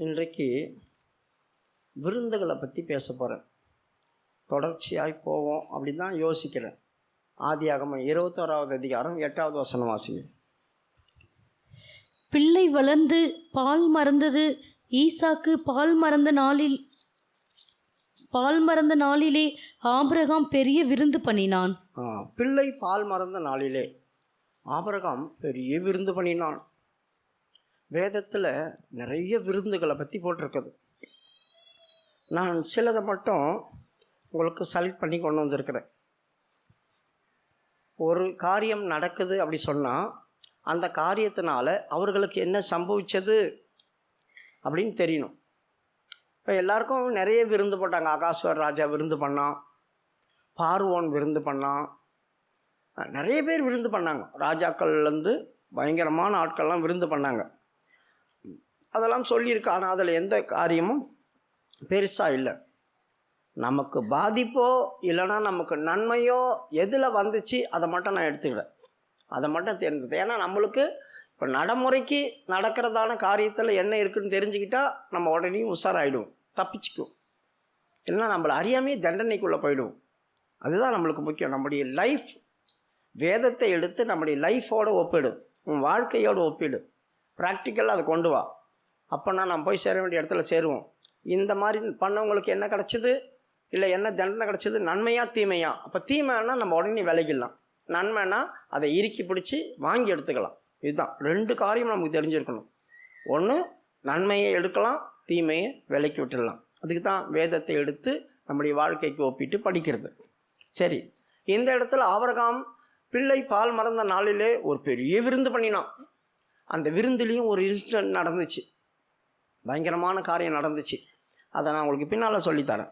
இன்றைக்கு விருந்துகளை பற்றி பேச போகிறேன். தொடர்ச்சியாய் போவோம் அப்படின்னு தான் யோசிக்கிறேன். ஆதியாகமம் 21வது அதிகாரம் 8வது வசனம் வாசிங்க. பிள்ளை வளர்ந்து பால் மறந்தது. ஈசாக்கு பால் மறந்த நாளிலே ஆபிரகாம் பெரிய விருந்து பண்ணினான். பிள்ளை பால் மறந்த நாளிலே ஆபிரகாம் பெரிய விருந்து பண்ணினான். வேதத்தில் நிறைய விருந்துகளை பற்றி போட்டிருக்குது. நான் சிலதை மட்டும் உங்களுக்கு செலக்ட் பண்ணி கொண்டு வந்திருக்கிறேன். ஒரு காரியம் நடக்குது அப்படி சொன்னால் அந்த காரியத்தினால அவர்களுக்கு என்ன சம்பவிச்சது அப்படின்னு தெரியணும். இப்போ எல்லாருக்கும் நிறைய விருந்து போட்டாங்க. ஆகாஸ்வர் ராஜா விருந்து பண்ணான், பார்வோன் விருந்து பண்ணான், நிறைய பேர் விருந்து பண்ணாங்க. ராஜாக்கள்லேருந்து பயங்கரமான ஆட்கள்லாம் விருந்து பண்ணாங்க. அதெல்லாம் சொல்லியிருக்கு. ஆனால் அதில் எந்த காரியமும் பெருசாக இல்லை. நமக்கு பாதிப்போ இல்லைன்னா நமக்கு நன்மையோ எதில் வந்துச்சு அதை மட்டும் நான் எடுத்துக்கிட்டேன். அதை மட்டும் தெரிஞ்சது. ஏன்னா நம்மளுக்கு இப்போ நடைமுறைக்கு நடக்கிறதான காரியத்தில் என்ன இருக்குதுன்னு தெரிஞ்சுக்கிட்டால் நம்ம உடனே உஷாராயிடுவோம், தப்பிச்சுக்குவோம். இல்லைன்னா நம்மளை அறியாமே தண்டனைக்குள்ளே போயிடுவோம். அதுதான் நம்மளுக்கு முக்கியம். நம்முடைய லைஃப் வேதத்தை எடுத்து நம்முடைய லைஃபோடு ஒப்பிடு, உன் வாழ்க்கையோடு ஒப்பிடு, ப்ராக்டிக்கலாக அதை கொண்டு வா. அப்போனா நம்ம போய் சேர வேண்டிய இடத்துல சேருவோம். இந்த மாதிரி பண்ணவங்களுக்கு என்ன கிடச்சிது, இல்லை என்ன தண்டனை கிடச்சிது, நன்மையா தீமையா? அப்போ தீமைன்னா நம்ம உடனே விலகிடலாம், நன்மைனா அதை இறுக்கி பிடிச்சி வாங்கி எடுத்துக்கலாம். இதுதான் ரெண்டு காரியம் நமக்கு தெரிஞ்சிருக்கணும். ஒன்று நன்மையை எடுக்கலாம், தீமையை விலக்கி விட்டுடலாம். அதுக்கு தான் வேதத்தை எடுத்து நம்முடைய வாழ்க்கைக்கு ஒப்பிட்டு படிக்கிறது. சரி, இந்த இடத்துல ஆபிரகாம் பிள்ளை பால் மறந்த நாளிலே ஒரு பெரிய விருந்து பண்ணினான். அந்த விருந்துலேயும் ஒரு இன்சிடென்ட் நடந்துச்சு, பயங்கரமான காரியம் நடந்துச்சு. அதை நான் உங்களுக்கு பின்னால் சொல்லித்தரேன்.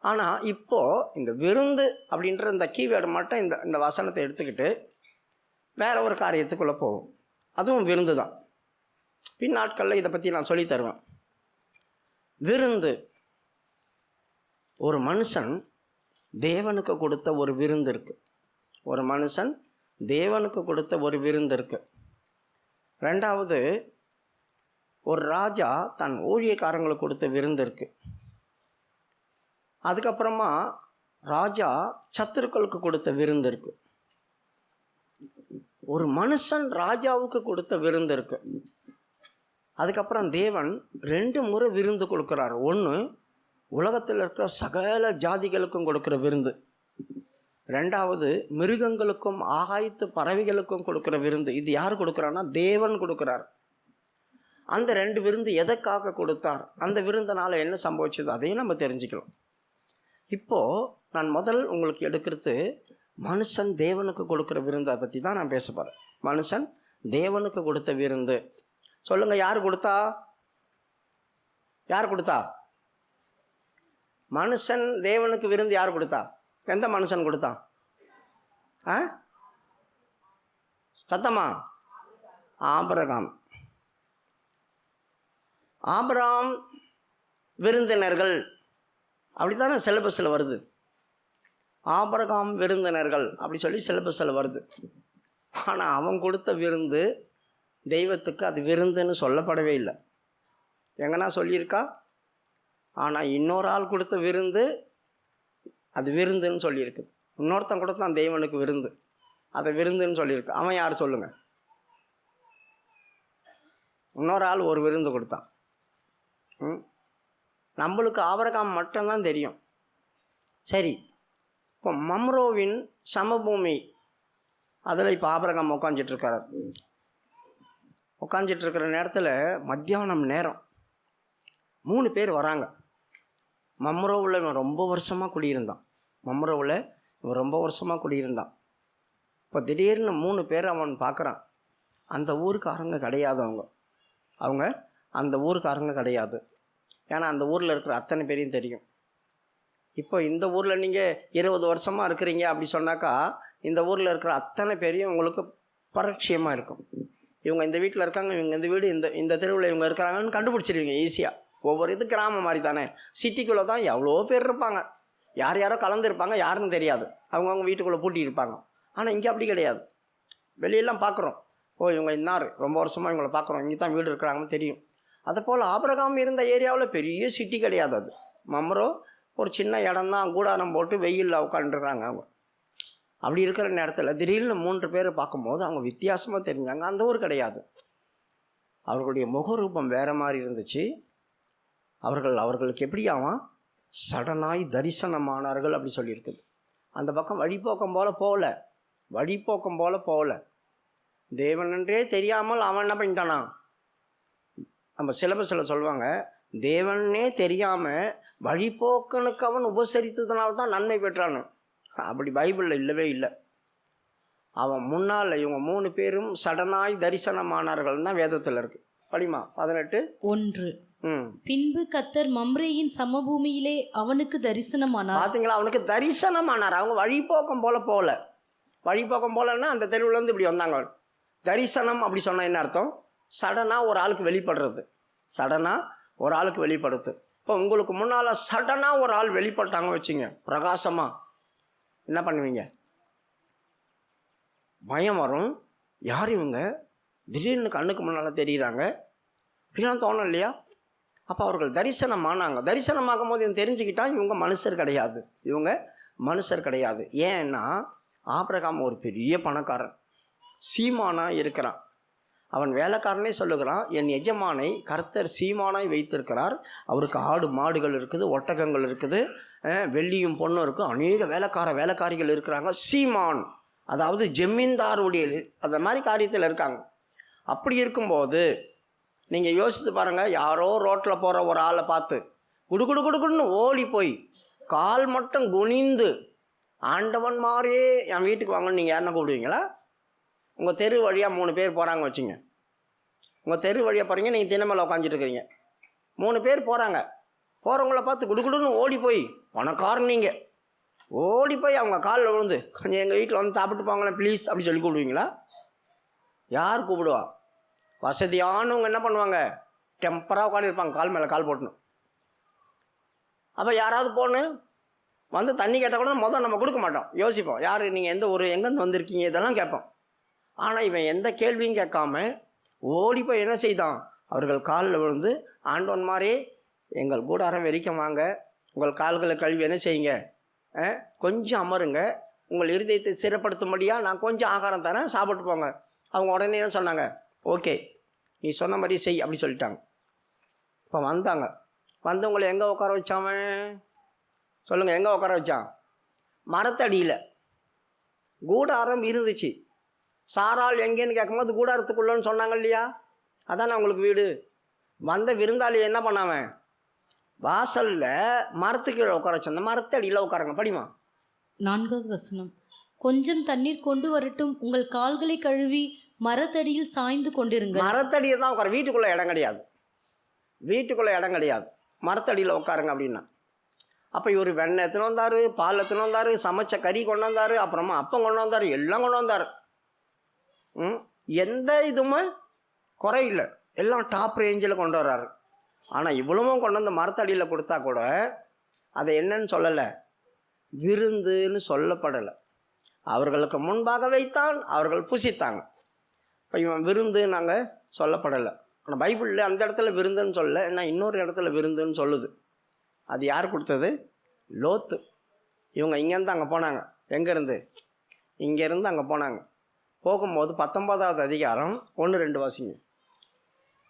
ஆனால் இப்போது இந்த விருந்து அப்படின்ற இந்த கீவேர்டு மட்டும் இந்த வசனத்தை எடுத்துக்கிட்டு வேற ஒரு காரியத்துக்குள்ளே போவோம். அதுவும் விருந்து தான். பின்னாட்களில் இதை பற்றி நான் சொல்லி தருவேன். விருந்து, ஒரு மனுஷன் தேவனுக்கு கொடுத்த ஒரு விருந்து இருக்குது. ஒரு மனுஷன் தேவனுக்கு கொடுத்த ஒரு விருந்து இருக்குது. ரெண்டாவது, ஒரு ராஜா தன் ஊழியக்காரங்களுக்கு கொடுத்த விருந்து இருக்குது. அதுக்கப்புறமா ராஜா சத்துருக்களுக்கு கொடுத்த விருந்து இருக்குது. ஒரு மனுஷன் ராஜாவுக்கு கொடுத்த விருந்து இருக்குது. அதுக்கப்புறம் தேவன் 2 முறை விருந்து கொடுக்குறாரு. ஒன்று உலகத்தில் இருக்கிற சகல ஜாதிகளுக்கும் கொடுக்குற விருந்து. ரெண்டாவது மிருகங்களுக்கும் ஆகாயத்து பறவைகளுக்கும் கொடுக்குற விருந்து. இது யார் கொடுக்குறான்னா தேவன் கொடுக்குறார். அந்த 2 விருந்து எதற்காக கொடுத்தார், அந்த விருந்தினால என்ன சம்பவிச்சது, அதையும் நம்ம தெரிஞ்சுக்கலாம். இப்போது நான் உங்களுக்கு எடுக்கிறது மனுஷன் தேவனுக்கு கொடுக்குற விருந்தை பற்றி தான் நான் பேச போகிறேன். மனுஷன் தேவனுக்கு கொடுத்த விருந்து. சொல்லுங்கள், யார் கொடுத்தா? யார் கொடுத்தா? மனுஷன் தேவனுக்கு விருந்து யார் கொடுத்தா? எந்த மனுஷன் கொடுத்தா? சத்தமா? ஆபிரகாம். ஆபிரகாம் விருந்தினர்கள் அப்படி தானே சிலபஸில் வருது. ஆபிரகாம் விருந்தினர்கள் அப்படி சொல்லி சிலபஸில் வருது. ஆனால் அவன் கொடுத்த விருந்து தெய்வத்துக்கு அது விருந்துன்னு சொல்லப்படவே இல்லை. எங்கன்னா சொல்லியிருக்கா? ஆனால் இன்னொரு ஆள் கொடுத்த விருந்து அது விருந்துன்னு சொல்லியிருக்கு. இன்னொருத்தன் கொடுத்தான் தெய்வனுக்கு விருந்து, அதை விருந்துன்னு சொல்லியிருக்கு. அவன் யார் சொல்லுங்கள்? இன்னொரு ஆள் ஒரு விருந்து கொடுத்தான். நம்மளுக்கு ஆபிரகாம் மட்டும்தான் தெரியும். சரி, இப்போ மம்ரோவின் சமபூமி அதில் இப்போ ஆபிரகாம் உட்காந்துட்ருக்கிற நேரத்தில் மத்தியானம் நேரம் 3 பேர் வராங்க. மம்ரோவில் இவன் ரொம்ப வருஷமாக குடியிருந்தான். இப்போ திடீர்னு 3 பேர் அவன் பார்க்குறான். அந்த ஊருக்காரங்க கிடையாது. அவங்க அந்த ஊருக்காரங்க கிடையாது. ஏன்னா அந்த ஊரில் இருக்கிற அத்தனை பேரையும் தெரியும். இப்போ இந்த ஊரில் நீங்கள் 20 வருஷமாக இருக்கிறீங்க அப்படி சொன்னாக்கா இந்த ஊரில் இருக்கிற அத்தனை பேரையும் உங்களுக்கு பரிட்சயமாக இருக்கும். இவங்க இந்த வீட்டில் இருக்காங்க, இவங்க இந்த வீடு இந்த தெருவில் இவங்க இருக்கிறாங்கன்னு கண்டுபிடிச்சிருவீங்க ஈஸியாக. ஒவ்வொரு இது கிராமம் மாதிரி தானே. சிட்டிக்குள்ளே தான் எவ்வளோ பேர் இருப்பாங்க, யாரோ கலந்துருப்பாங்க, யாருன்னு தெரியாது, அவங்கவுங்க வீட்டுக்குள்ளே பூட்டி இருப்பாங்க. ஆனால் இங்கே அப்படி கிடையாது. வெளியெல்லாம் பார்க்குறோம், ஓ இவங்க இன்னார், ரொம்ப வருஷமாக இவங்களை பார்க்குறோம், இங்கே தான் வீடு இருக்கிறாங்கன்னு தெரியும். அதுபோல் ஆபிரகாம் இருந்த ஏரியாவில் பெரிய சிட்டி கிடையாது, அது மம்ரோ ஒரு சின்ன இடம்தான், கூடாரம் போட்டு வெயிலில் உட்காந்துருக்காங்க அவங்க. அப்படி இருக்கிற நேரத்தில் திடீர்னு 3 பேரை பார்க்கும்போது அவங்க வித்தியாசமாக தெரிஞ்சாங்க. அந்த ஊர் கிடையாது, அவர்களுடைய முகரூபம் வேறு மாதிரி இருந்துச்சு. அவர்களுக்கு எப்படியாவா சடனாய் தரிசனமானார்கள் அப்படி சொல்லியிருக்குது. அந்த பக்கம் வழிபோக்கம் போல் போகல, தேவனன்றே தெரியாமல் அவன் என்ன பண்ணிட்டானா, நம்ம சிலபஸில் சொல்லுவாங்க, தேவனே தெரியாமல் வழிபோக்கனுக்கு அவன் உபசரித்ததுனால தான் நன்மை பெற்றானு. அப்படி பைபிளில் இல்லவே இல்லை. அவன் முன்னால் இவங்க 3 பேரும் சடனாய் தரிசனமானார்கள் தான் வேதத்தில் இருக்குது. படிமா 18:1. பின்பு கர்த்தர் மம்ரேயின் சமபூமியிலே அவனுக்கு தரிசனமானார். பார்த்தீங்களா, அவனுக்கு தரிசனமானார். அவங்க வழிபோக்கம் போலன்னா அந்த தெருவுலேருந்து இப்படி வந்தாங்க. தரிசனம் அப்படி சொன்னால் என்ன அர்த்தம்? சடனாக ஒரு ஆளுக்கு வெளிப்படுறது. இப்போ உங்களுக்கு முன்னால் சடனாக ஒரு ஆள் வெளிப்பட்டாங்க வச்சுங்க, பிரகாசமாக, என்ன பண்ணுவீங்க? பயம் வரும். யார் இவங்க, திடீர்னு கண்ணுக்கு முன்னால் தெரியுறாங்க, இப்படிலாம் தோணும் இல்லையா? அப்போ அவர்கள் தரிசனமாகும் போது இவன் தெரிஞ்சுக்கிட்டான், இவங்க மனுஷர் கிடையாது. ஏன்னா ஆபிரகாம் ஒரு பெரிய பணக்காரன், சீமானாக இருக்கிறான். அவன் வேலைக்காரனே சொல்லுகிறான், என் எஜமானை கர்த்தர் சீமானாய் வைத்திருக்கிறார், அவருக்கு ஆடு மாடுகள் இருக்குது, ஒட்டகங்கள் இருக்குது, வெள்ளியும் பொண்ணும் இருக்குது, அநேக வேலைக்காரிகள் இருக்கிறாங்க. சீமான் அதாவது ஜமீன்தாருடைய அந்த மாதிரி காரியத்தில் இருக்காங்க. அப்படி இருக்கும்போது நீங்கள் யோசித்து பாருங்கள், யாரோ ரோட்டில் போகிற ஒரு ஆளை பார்த்து குடுன்னு ஓடி போய் கால் மட்டும் குனிந்து ஆண்டவன் மாதிரியே என் வீட்டுக்கு வாங்கன்னு நீங்கள் யாருன்னா கூப்பிடுவீங்களா? உங்கள் தெரு வழியாக 3 பேர் போகிறாங்க வச்சுங்க, உங்கள் தெரு வழியாக போகிறீங்க, நீங்கள் தினமேல உட்காந்துட்டு இருக்கிறீங்க, 3 பேர் போகிறவங்கள பார்த்து குடுன்னு ஓடி போய், பணக்காரன் நீங்கள், ஓடி போய் அவங்க காலில் விழுந்து கொஞ்சம் எங்கள் வீட்டில் வந்து சாப்பிட்டு போங்களேன் ப்ளீஸ் அப்படி சொல்லி கூப்பிடுவீங்களா? யார் கூப்பிடுவா? வசதியானவங்க என்ன பண்ணுவாங்க, டெம்பராக உட்காந்துருப்பாங்க, கால் மேலே கால் போட்டணும். அப்போ யாராவது வந்து தண்ணி கேட்டால் கூட முதல் நம்ம கொடுக்க மாட்டோம், யோசிப்போம், யார் நீங்கள், எந்த ஊர், எங்கேருந்து வந்திருக்கீங்க, இதெல்லாம் கேட்போம். ஆனால் இவன் எந்த கேள்வியும் கேட்காம ஓடி போய் என்ன செய்தான், அவர்கள் காலில் விழுந்து, ஆண்டவன் மாதிரி எங்கள் கூடாரம் வெறிக்க வாங்க, உங்கள் கால்களை கழுவி என்ன செய்யுங்க, கொஞ்சம் அமருங்க, உங்கள் இருதயத்தை சிறப்படுத்தும்படியாக நான் கொஞ்சம் ஆகாரம் தரேன், சாப்பிட்டு போங்க. அவங்க உடனே என்ன சொன்னாங்க, ஓகே நீ சொன்ன மாதிரி செய் அப்படி சொல்லிட்டாங்க. இப்போ வந்தவங்களை எங்கே உட்கார வச்சாவன் சொல்லுங்கள், எங்கே உட்கார வச்சான்? மரத்தடியில். கூடாரம் இருந்துச்சு. சாராள் எங்கேன்னு கேட்கும்போது கூடாரத்துக்குள்ளன்னு சொன்னாங்க இல்லையா, அதானே அவங்களுக்கு வீடு. வந்த விருந்தாளி என்ன பண்ணாவன், வாசலில் மரத்துக்கு உட்கார வச்சு, அந்த மரத்தடியில் உட்காருங்க. படிமா 4 கொஞ்சம் தண்ணீர் கொண்டு வரட்டும், உங்கள் கால்களை கழுவி மரத்தடியில் சாய்ந்து கொண்டிருங்கள். மரத்தடியை தான் உட்கார, வீட்டுக்குள்ளே இடம் கிடையாது, மரத்தடியில் உட்காருங்க அப்படின்னா. அப்போ இவர் வெண்ணெய் எடுத்துன்னு வந்தார், பால் எடுத்துன்னு வந்தார், சமைச்ச கறி கொண்டு வந்தார், அப்புறமா அப்பம் கொண்டு வந்தார், எல்லாம் கொண்டு வந்தார். எந்த இதுவுமே குறையில்லை, எல்லாம் டாப் ரேஞ்சில் கொண்டு வர்றாரு. ஆனால் இவ்வளவும் கொண்டு வந்து மரத்தடியில் கொடுத்தா கூட அதை என்னன்னு சொல்லலை, விருந்துன்னு சொல்லப்படலை. அவர்களுக்கு முன்பாக வைத்தான், அவர்கள் புசித்தாங்க. இப்போ இவன் விருந்து நாங்கள் சொல்லப்படலை. ஆனால் பைபிளில் அந்த இடத்துல விருந்துன்னு சொல்லலை, ஏன்னா இன்னொரு இடத்துல விருந்துன்னு சொல்லுது. அது யார் கொடுத்தது? லோத்து. இவங்க இங்கேருந்து அங்கே போனாங்க. எங்கேருந்து? இங்கேருந்து அங்கே போனாங்க. போகும்போது 19வது அதிகாரம் 1-2 வாசிங்க.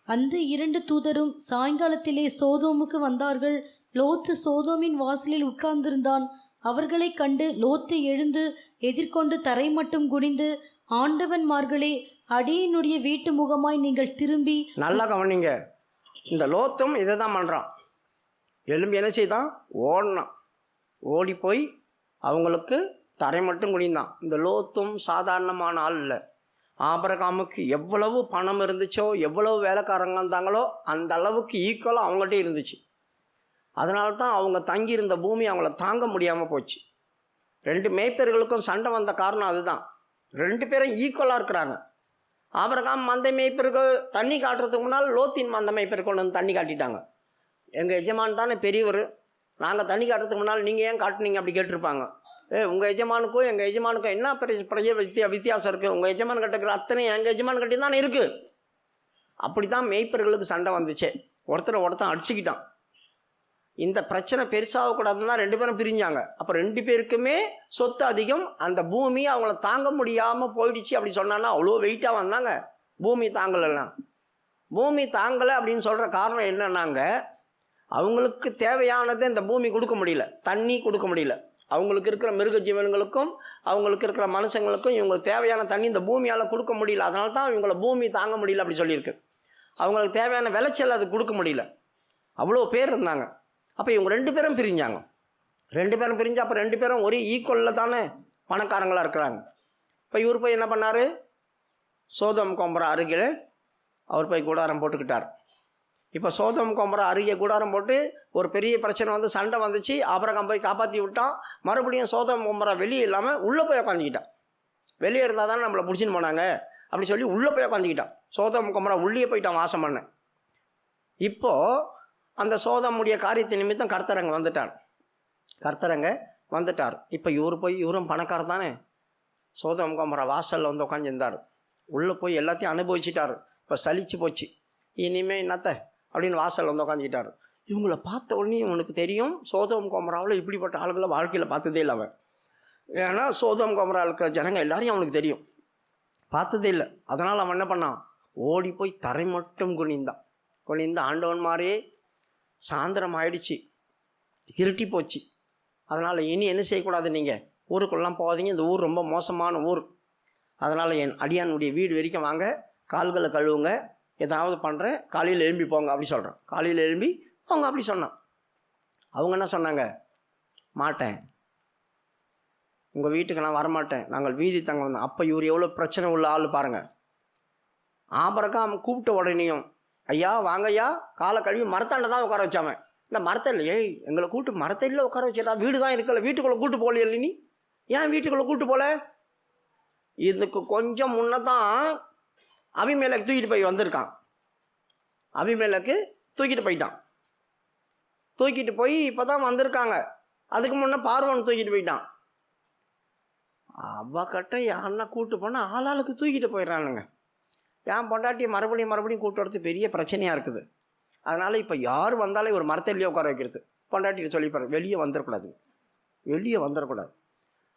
அந்த 2 தூதரும் சாயங்காலத்திலே சோதோமுக்கு வந்தார்கள். லோத்து சோதோமின் வாசலில் உட்கார்ந்திருந்தான். அவர்களை கண்டு லோத்து எழுந்து எதிர்கொண்டு தரை மட்டும் குனிந்து, ஆண்டவன்மார்களே, அடியினுடைய வீட்டு முகமாய் நீங்கள் திரும்பி. நல்லா கவனிங்க, இந்த லோத்தும் இதை தான் பண்ணுறான். எலும்பி என்ன செய்தான், ஓடி போய் அவங்களுக்கு தரை மட்டும் குனிந்தான். இந்த லோத்தும் சாதாரணமான ஆள் இல்லை. ஆபிரகாமுக்கு எவ்வளவு பணம் இருந்துச்சோ, எவ்வளவு வேலைக்காரங்க இருந்தாங்களோ அந்த அளவுக்கு ஈக்குவலாக அவங்கள்ட்ட இருந்துச்சு. அதனால தான் அவங்க தங்கியிருந்த பூமி அவங்கள தாங்க முடியாமல் போச்சு. 2 மேய்ப்பர்களுக்கும் சண்டை வந்த காரணம் அதுதான். 2 பேரும் ஈக்குவலாக இருக்கிறாங்க. ஆபிரகாம் மந்தை மேய்ப்பர்கள் தண்ணி காட்டுறதுக்கு முன்னால் லோத்தின் மந்தை மேய்ப்பர் கொண்டு வந்து தண்ணி காட்டிட்டாங்க. எங்கள் எஜமான் தானே பெரியவர், நாங்கள் தண்ணி காட்டுறதுக்கு முன்னால் நீங்கள் ஏன் காட்டுனீங்க அப்படி கேட்டிருப்பாங்க. உங்கள் எஜமானுக்கும் எங்கள் எஜமானுக்கும் என்ன பெரிய வித்தியாசம் இருக்குது? உங்கள் எஜமான் கட்டுக்கிற அத்தனை எங்கள் எஜமான் கட்டி தானே இருக்குது. அப்படி தான் மேய்ப்பர்களுக்கு சண்டை வந்துச்சே. ஒருத்தன் அடிச்சுக்கிட்டான். இந்த பிரச்சனை பெருசாகக்கூடாதுன்னு தான் 2 பேரும் பிரிஞ்சாங்க. அப்போ 2 பேருக்குமே சொத்து அதிகம். அந்த பூமி அவங்கள தாங்க முடியாமல் போயிடுச்சு அப்படி சொன்னான்னா அவ்வளோ வெயிட்டாக வந்தாங்க. பூமி தாங்கலைன்னா, பூமி தாங்கலை அப்படின்னு சொல்கிற காரணம் என்னன்னாங்க, அவங்களுக்கு தேவையானதை இந்த பூமி கொடுக்க முடியல, தண்ணி கொடுக்க முடியல. அவங்களுக்கு இருக்கிற மிருக ஜீவன்களுக்கும் அவங்களுக்கு இருக்கிற மனுஷங்களுக்கும் இவங்களுக்கு தேவையான தண்ணி இந்த பூமியால் கொடுக்க முடியல. அதனால தான் இவங்களை பூமி தாங்க முடியல அப்படி சொல்லியிருக்கு. அவங்களுக்கு தேவையான விளைச்சல் அது கொடுக்க முடியல. அவ்வளோ பேர் இருந்தாங்க. அப்போ இவங்க 2 பேரும் பிரிஞ்சாங்க. 2 பேரும் பிரிஞ்சு அப்போ 2 பேரும் ஒரே ஈக்குவலில் தானே பணக்காரங்களாக இருக்கிறாங்க. இப்போ இவர் போய் என்ன பண்ணார், சோதம் கொம்பரை அருகில் அவர் போய் கூடாரம் போட்டுக்கிட்டார். இப்போ சோதம் கொம்பரை அருகே கூடாரம் போட்டு ஒரு பெரிய பிரச்சனை வந்து சண்டை வந்துச்சு. ஆபிரகாம் போய் காப்பாற்றி விட்டான். மறுபடியும் சோதம் கொம்பரை வெளியே இல்லாமல் உள்ளே போய் உட்காந்துக்கிட்டான். வெளியே இருந்தால் தானே நம்மளை பிடிச்சின்னு போனாங்க அப்படி சொல்லி உள்ளே போய் உட்காந்துக்கிட்டான். சோதம் கொம்பரை உள்ளே போயிட்டான் வாசம் பண்ண. இப்போது அந்த சோதமுடைய காரியத்தை நிமித்தம் கர்த்தரங்க வந்துட்டார். இப்போ இவரும் பணக்காரர் தானே. சோதம் கொம்பரை வாசலில் வந்து உட்காந்துருந்தார். உள்ளே போய் எல்லாத்தையும் அனுபவிச்சிட்டார். இப்போ சலிச்சு போச்சு, இனிமே என்னத்த அப்படின்னு வாசலில் வந்து உட்காந்துக்கிட்டார். இவங்கள பார்த்த உடனே இவனுக்கு தெரியும், சோதம் கொமராவில் இப்படிப்பட்ட ஆளுகளை வாழ்க்கையில் பார்த்ததே இல்லை அவன். ஏன்னா சோதம் கொமரா இருக்கிற ஜனங்க எல்லாரையும் அவனுக்கு தெரியும், பார்த்ததே இல்லை. அதனால் அவன் என்ன பண்ணான், ஓடி போய் தரை மட்டும் குனிந்து ஆண்டவன் மாதிரியே சாயந்தரம் ஆயிடுச்சு, இருட்டி போச்சு. அதனால் இனி என்ன செய்யக்கூடாது, நீங்கள் ஊருக்குள்ளெலாம் போகாதீங்க, இந்த ஊர் ரொம்ப மோசமான ஊர். அதனால் என் அடியானுடைய வீடு வரைக்கும் வாங்க, கால்களை கழுவுங்க, ஏதாவது பண்ணுறேன், காலையில் எழும்பி போங்க அப்படி சொல்கிறேன். காலையில் எழும்பி போங்க அப்படி சொன்னான். அவங்க என்ன சொன்னாங்க, மாட்டேன், உங்கள் வீட்டுக்கு நான் வரமாட்டேன், நாங்கள் வீதி தங்க வந்தோம். அப்போ இவர் எவ்வளோ பிரச்சனை உள்ள ஆள் பாருங்கள். ஆபிரகாம் கூப்பிட்ட உடனேயும், ஐயா வாங்க ஐயா, காலை கழுவி மரத்தாண்ட தான் உட்கார வச்சாமன். இந்த மரத்தை இல்லை, ஏய் எங்களை கூப்பிட்டு மரத்தையில் உட்கார வச்சா, வீடு தான் இருக்கல, வீட்டுக்குள்ளே கூப்பிட்டு போகலையே இல்லை, நீ ஏன் வீட்டுக்குள்ளே கூப்பிட்டு போகல? இதுக்கு கொஞ்சம் முன்னே தான் அபிமெலேக்கு தூக்கிட்டு போய் வந்திருக்கான். அபிமெலேக்கு தூக்கிட்டு போய் இப்போ தான் வந்திருக்காங்க. அதுக்கு முன்னே பார்வோன் தூக்கிட்டு போயிட்டான். அவக்கிட்ட யாருன்னா கூப்பிட்டு போனால் ஆளாளுக்கு தூக்கிட்டு போயிடறானுங்க. என் பொண்டாட்டியை மறுபடியும் கூப்பிட்டு வரது பெரிய பிரச்சனையாக இருக்குது. அதனால் இப்போ யார் வந்தாலும் ஒரு மரத்திலேயே உட்கார வைக்கிறது. பொண்டாட்டியை சொல்லிப்பாரு, வெளியே வந்துடக்கூடாது.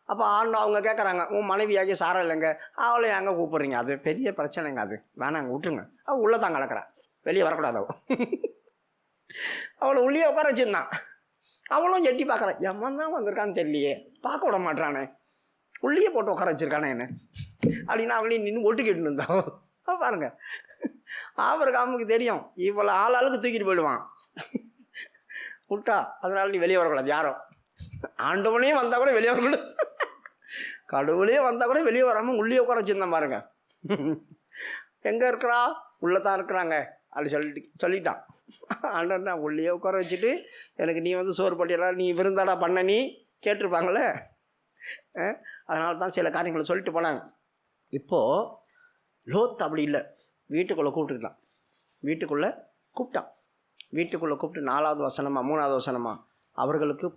அப்போ அவங்க கேட்குறாங்க, உன் மனைவியாகி சாரம் இல்லைங்க, அவளை எங்கே கூப்பிட்றீங்க, அது பெரிய பிரச்சனைங்க, அது வேணாங்க விட்டுருங்க. அவள் உள்ளே தான் கிடக்குறான், வெளியே வரக்கூடாது. அவளை உள்ளே உட்கார வச்சுருந்தான். அவளும் எட்டி பார்க்குறான், எம்மன் தான் வந்திருக்கான்னு தெரியலையே, பார்க்க விட மாட்டானே, உள்ளே போட்டு உட்கார வச்சுருக்கானே என்ன அப்படின்னா அவங்களையும் நின்று ஒட்டு கேட்டுன்னு இருந்தான். பாருங்க, ஆபிரகாமுக்கு தெரியும் இவ்வளோ ஆளாளுக்கு தூக்கிட்டு போயிடுவான் விட்டா. அதனால நீ வெளியே வரக்கூடாது, யாரும் ஆண்டவனே வந்தால் கூட வெளியே வரக்கூடாது, கடவுளே வந்தால் கூட வெளியே வராமல் உள்ளே உட்கார வச்சுருந்தான் பாருங்க. எங்கே இருக்கிறா, உள்ளே தான் இருக்கிறாங்க அப்படி சொல்லிட்டான். ஆண்டவன் உள்ளே உட்கார வச்சுட்டு, எனக்கு நீ வந்து சோறு பட்டியலாம், நீ விருந்தாடா பண்ண, நீ கேட்டிருப்பாங்களே. அதனால தான் சில காரியங்களை சொல்லிட்டு போனாங்க. இப்போது லோத் அப்படி இல்லை, வீட்டுக்குள்ளே கூப்பிட்டுக்கிட்டான். வீட்டுக்குள்ளே கூப்பிட்டு 4வது வசனமா 3வது வசனமா, அவர்களுக்கு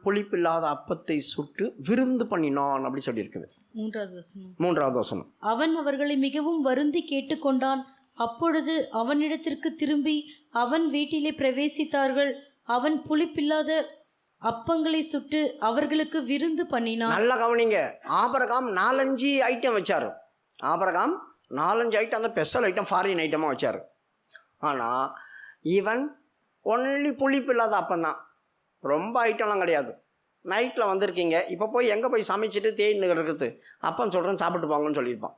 புளிப்பில்லாத அப்பத்தை சுட்டு விருந்து பண்ணினான் அப்படி சொல்லியிருக்குது. 3வது வசனம், அவன் அவர்களை மிகவும் வருந்தி கேட்டுக்கொண்டான். அப்பொழுது அவனிடத்திற்கு திரும்பி அவன் வீட்டிலே பிரவேசித்தார்கள். அவன் புளிப்பில்லாத அப்பங்களை சுட்டு அவர்களுக்கு விருந்து பண்ணினான். நல்லா கவனிங்க, ஆபிரகாம் 4-5 ஐட்டம் வச்சார். ஆபிரகாம் 4-5 ஐட்டம், அந்த ஸ்பெஷல் ஐட்டம், ஃபாரின் ஐட்டமாக வச்சார். ஆனால் ஈவன் ஒன்லி புளிப்பில்லாத அப்பம் தான், ரொம்ப ஐட்டம்லாம் கிடையாது. நைட்டில் வந்திருக்கீங்க, இப்போ போய் எங்கே போய் சமைச்சிட்டு தேடின்னு இருக்கிறது, அப்பன்னு சொல்கிறேன் சாப்பிட்டு போங்கன்னு சொல்லியிருப்பான்.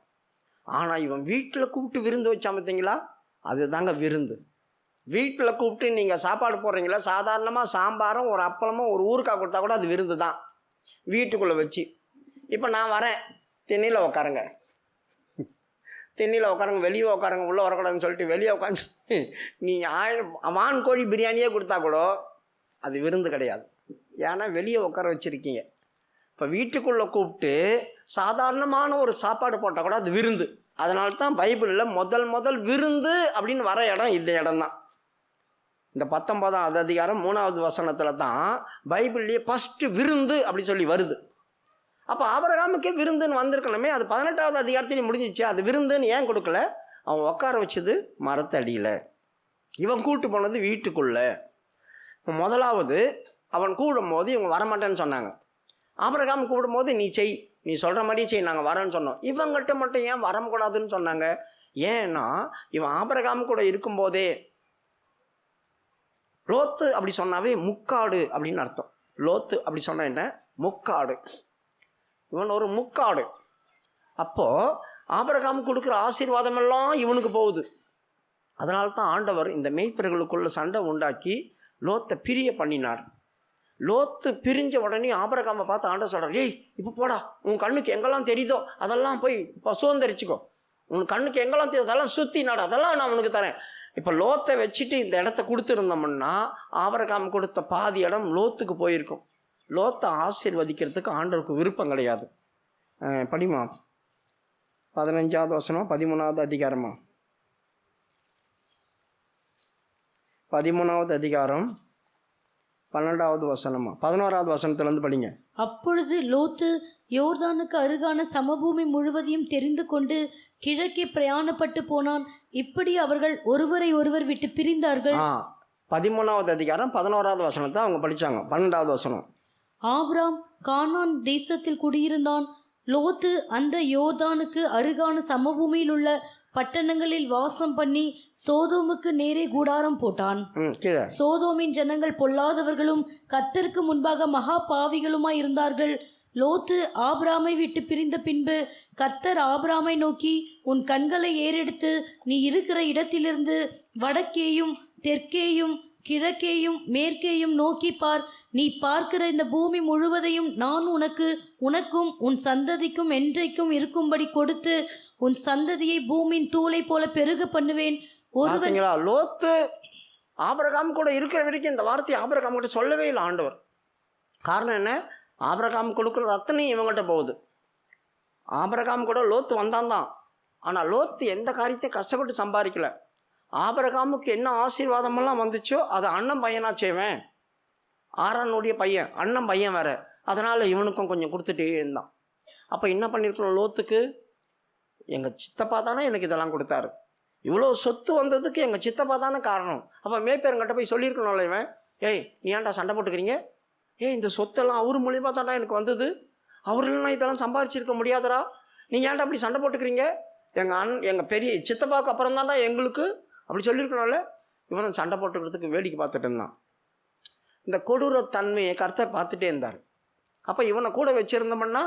ஆனால் இவன் வீட்டில் கூப்பிட்டு விருந்து வச்சான் பார்த்தீங்களா, அது தாங்க விருந்து. வீட்டில் கூப்பிட்டு நீங்கள் சாப்பாடு போடுறீங்களா, சாதாரணமாக சாம்பாரும் ஒரு அப்பளமும் ஒரு ஊறுகாய் கொடுத்தா கூட அது விருந்து தான். வீட்டுக்குள்ளே வச்சு, இப்போ நான் வரேன், திண்ணையில் உட்காருங்க, வெளியே உட்காருங்க, உள்ளே வரக்கூடாதுன்னு சொல்லிட்டு வெளியே உட்காந்து நீ வான் கோழி பிரியாணியே கொடுத்தா கூட அது விருந்து கிடையாது. ஏன்னா வெளியே உட்கார வச்சுருக்கீங்க. இப்போ வீட்டுக்குள்ளே கூப்பிட்டு சாதாரணமான ஒரு சாப்பாடு போட்டால் கூட அது விருந்து. அதனால தான் பைபிளில் முதல் விருந்து அப்படின்னு வர இடம் இந்த இடம் தான். இந்த 19வது அதிகாரம் 3வது வசனத்தில் தான் பைபிள்லேயே ஃபஸ்ட்டு விருந்து அப்படி சொல்லி வருது. அப்போ ஆபிரகாமுக்கே விருந்துன்னு வந்திருக்கணுமே, அது 18வது அதிகாரத்திலேயே முடிஞ்சிச்சு. அது விருந்துன்னு ஏன் கொடுக்கல, அவன் உட்கார வச்சது மரத்தடியில். இவன் கூட்டு போனது வீட்டுக்குள்ளே. முதலாவது அவன் கூடும்போது இவங்க வரமாட்டேன்னு சொன்னாங்க. ஆபிரகாம் கூடும்போது நீ செய், நீ சொல்கிற மாதிரியே செய், நாங்கள் வரேன்னு சொன்னோம். இவங்கிட்ட மட்டும் ஏன் வரக்கூடாதுன்னு சொன்னாங்க? ஏன்னா இவன் ஆபிரகாம் கூட இருக்கும்போதே, லோத்து அப்படி சொன்னாவே முக்காடு அப்படின்னு அர்த்தம். லோத்து அப்படி சொன்ன என்ன? முக்காடு. இவன் ஒரு முக்காடு. அப்போது ஆபிரகாம் கொடுக்குற ஆசீர்வாதம் எல்லாம் இவனுக்கு போகுது. அதனால தான் ஆண்டவர் இந்த மேய்ப்பர்களுக்குள்ள சண்டை உண்டாக்கி லோத்தை பிரிய பண்ணினார். லோத்து பிரிஞ்ச உடனே ஆபிரகாமை பார்த்து ஆண்டவர் சொல்கிறார், ஏய் இப்போ போடா, உன் கண்ணுக்கு எங்கெல்லாம் தெரியுதோ அதெல்லாம் போய் இப்போ சுதந்திரிச்சிக்கோ, உன் கண்ணுக்கு எங்கெல்லாம் தெரியுதோ அதெல்லாம் சுற்றி நாடு, அதெல்லாம் நான் உனக்கு தரேன். இப்போ லோத்தை வச்சுட்டு இந்த இடத்த கொடுத்துருந்தோம்னா ஆபிரகாம் கொடுத்த பாதி இடம் லோத்துக்கு போயிருக்கும். லோத்தை ஆசீர்வதிக்கிறதுக்கு ஆண்டவருக்கு விருப்பம் கிடையாது. படிமா 15வது வசனம் 13வது அதிகாரமா? 13வது அதிகாரம் 12வது வசனமா? 11வது வசனத்துலேருந்து படிங்க. அப்பொழுது லோத்து யோர்தானுக்கு அருகான சமபூமி முழுவதையும் தெரிந்து கொண்டு கிழக்கே பிரயாணப்பட்டு போனான். இப்படி அவர்கள் ஒருவரை ஒருவர் விட்டு பிரிந்தார்கள். 13வது அதிகாரம் 11வது வசனத்தை அவங்க படித்தாங்க. 12வது வசனம். ஆபிராம் கானான் தேசத்தில் குடியிருந்தான். லோத்து அந்த யோர்தானுக்கு அருகான சமபூமியில் உள்ள பட்டணங்களில் வாசம் பண்ணி சோதோமுக்கு நேரே கூடாரம் போட்டான். சோதோமின் ஜனங்கள் பொல்லாதவர்களும் கர்த்தருக்கு முன்பாக மகா பாவிகளுமாய் இருந்தார்கள். லோத்து ஆபிராமை விட்டு பிரிந்த பின்பு கர்த்தர் ஆபிராமை நோக்கி, உன் கண்களை ஏறெடுத்து நீ இருக்கிற இடத்திலிருந்து வடக்கேயும் தெற்கேயும் கிழக்கேயும் மேற்கேயும் நோக்கி பார். நீ பார்க்கிற இந்த பூமி முழுவதையும் நான் உனக்கும் உன் சந்ததிக்கும் என்றைக்கும் இருக்கும்படி கொடுத்து உன் சந்ததியை பூமியின் தூளை போல பெருக பண்ணுவேன். லோத்து ஆபிரகாம் கூட இருக்கிற வரைக்கும் இந்த வார்த்தையை ஆபிரகாம் கிட்ட சொல்லவே இல்லை ஆண்டவர். காரணம் என்ன? ஆபிரகாம் கொடுக்குற அத்தனையும் இவங்ககிட்ட போகுது. ஆபிரகாம் கூட லோத்து வந்தான் தான். ஆனால் லோத்து எந்த காரியத்தையும் கஷ்டப்பட்டு சம்பாதிக்கல. ஆபிரகாமுக்கு என்ன ஆசீர்வாதமெல்லாம் வந்துச்சோ அதை அண்ணன் பையனா செய்வேன். ஆரானுடைய பையன், அண்ணன் பையன் வேற. அதனால் இவனுக்கும் கொஞ்சம் கொடுத்துட்டே இருந்தான். அப்போ என்ன பண்ணியிருக்கணும் லோத்துக்கு? எங்கள் சித்தப்பா தானே எனக்கு இதெல்லாம் கொடுத்தாரு, இவ்வளோ சொத்து வந்ததுக்கு எங்கள் சித்தப்பா தானே காரணம். அப்போ மேய்ப்பேருங்கிட்ட போய் சொல்லியிருக்கணும்ல இவன், ஏய் நீ ஏன்டா சண்டை போட்டுக்கிறீங்க? இந்த சொத்தெல்லாம் அவர் மூலியமாக தான்டா எனக்கு வந்தது, அவர் இல்லைன்னா இதெல்லாம் சம்பாதிச்சிருக்க முடியாதரா, நீங்கள் ஏன்டா அப்படி சண்டை போட்டுக்கிறீங்க? எங்கள் பெரிய சித்தப்பாவுக்கு அப்புறம் தான்டா எங்களுக்கு, அப்படி சொல்லியிருக்கணும்ல. இவன் சண்டை போட்டுக்கிறதுக்கு வேடிக்கை பார்த்துட்டு இருந்தான். இந்த கொடூர தன்மையை கர்த்தர் பார்த்துட்டே இருந்தார். அப்போ இவனை கூட வச்சுருந்தோம்னா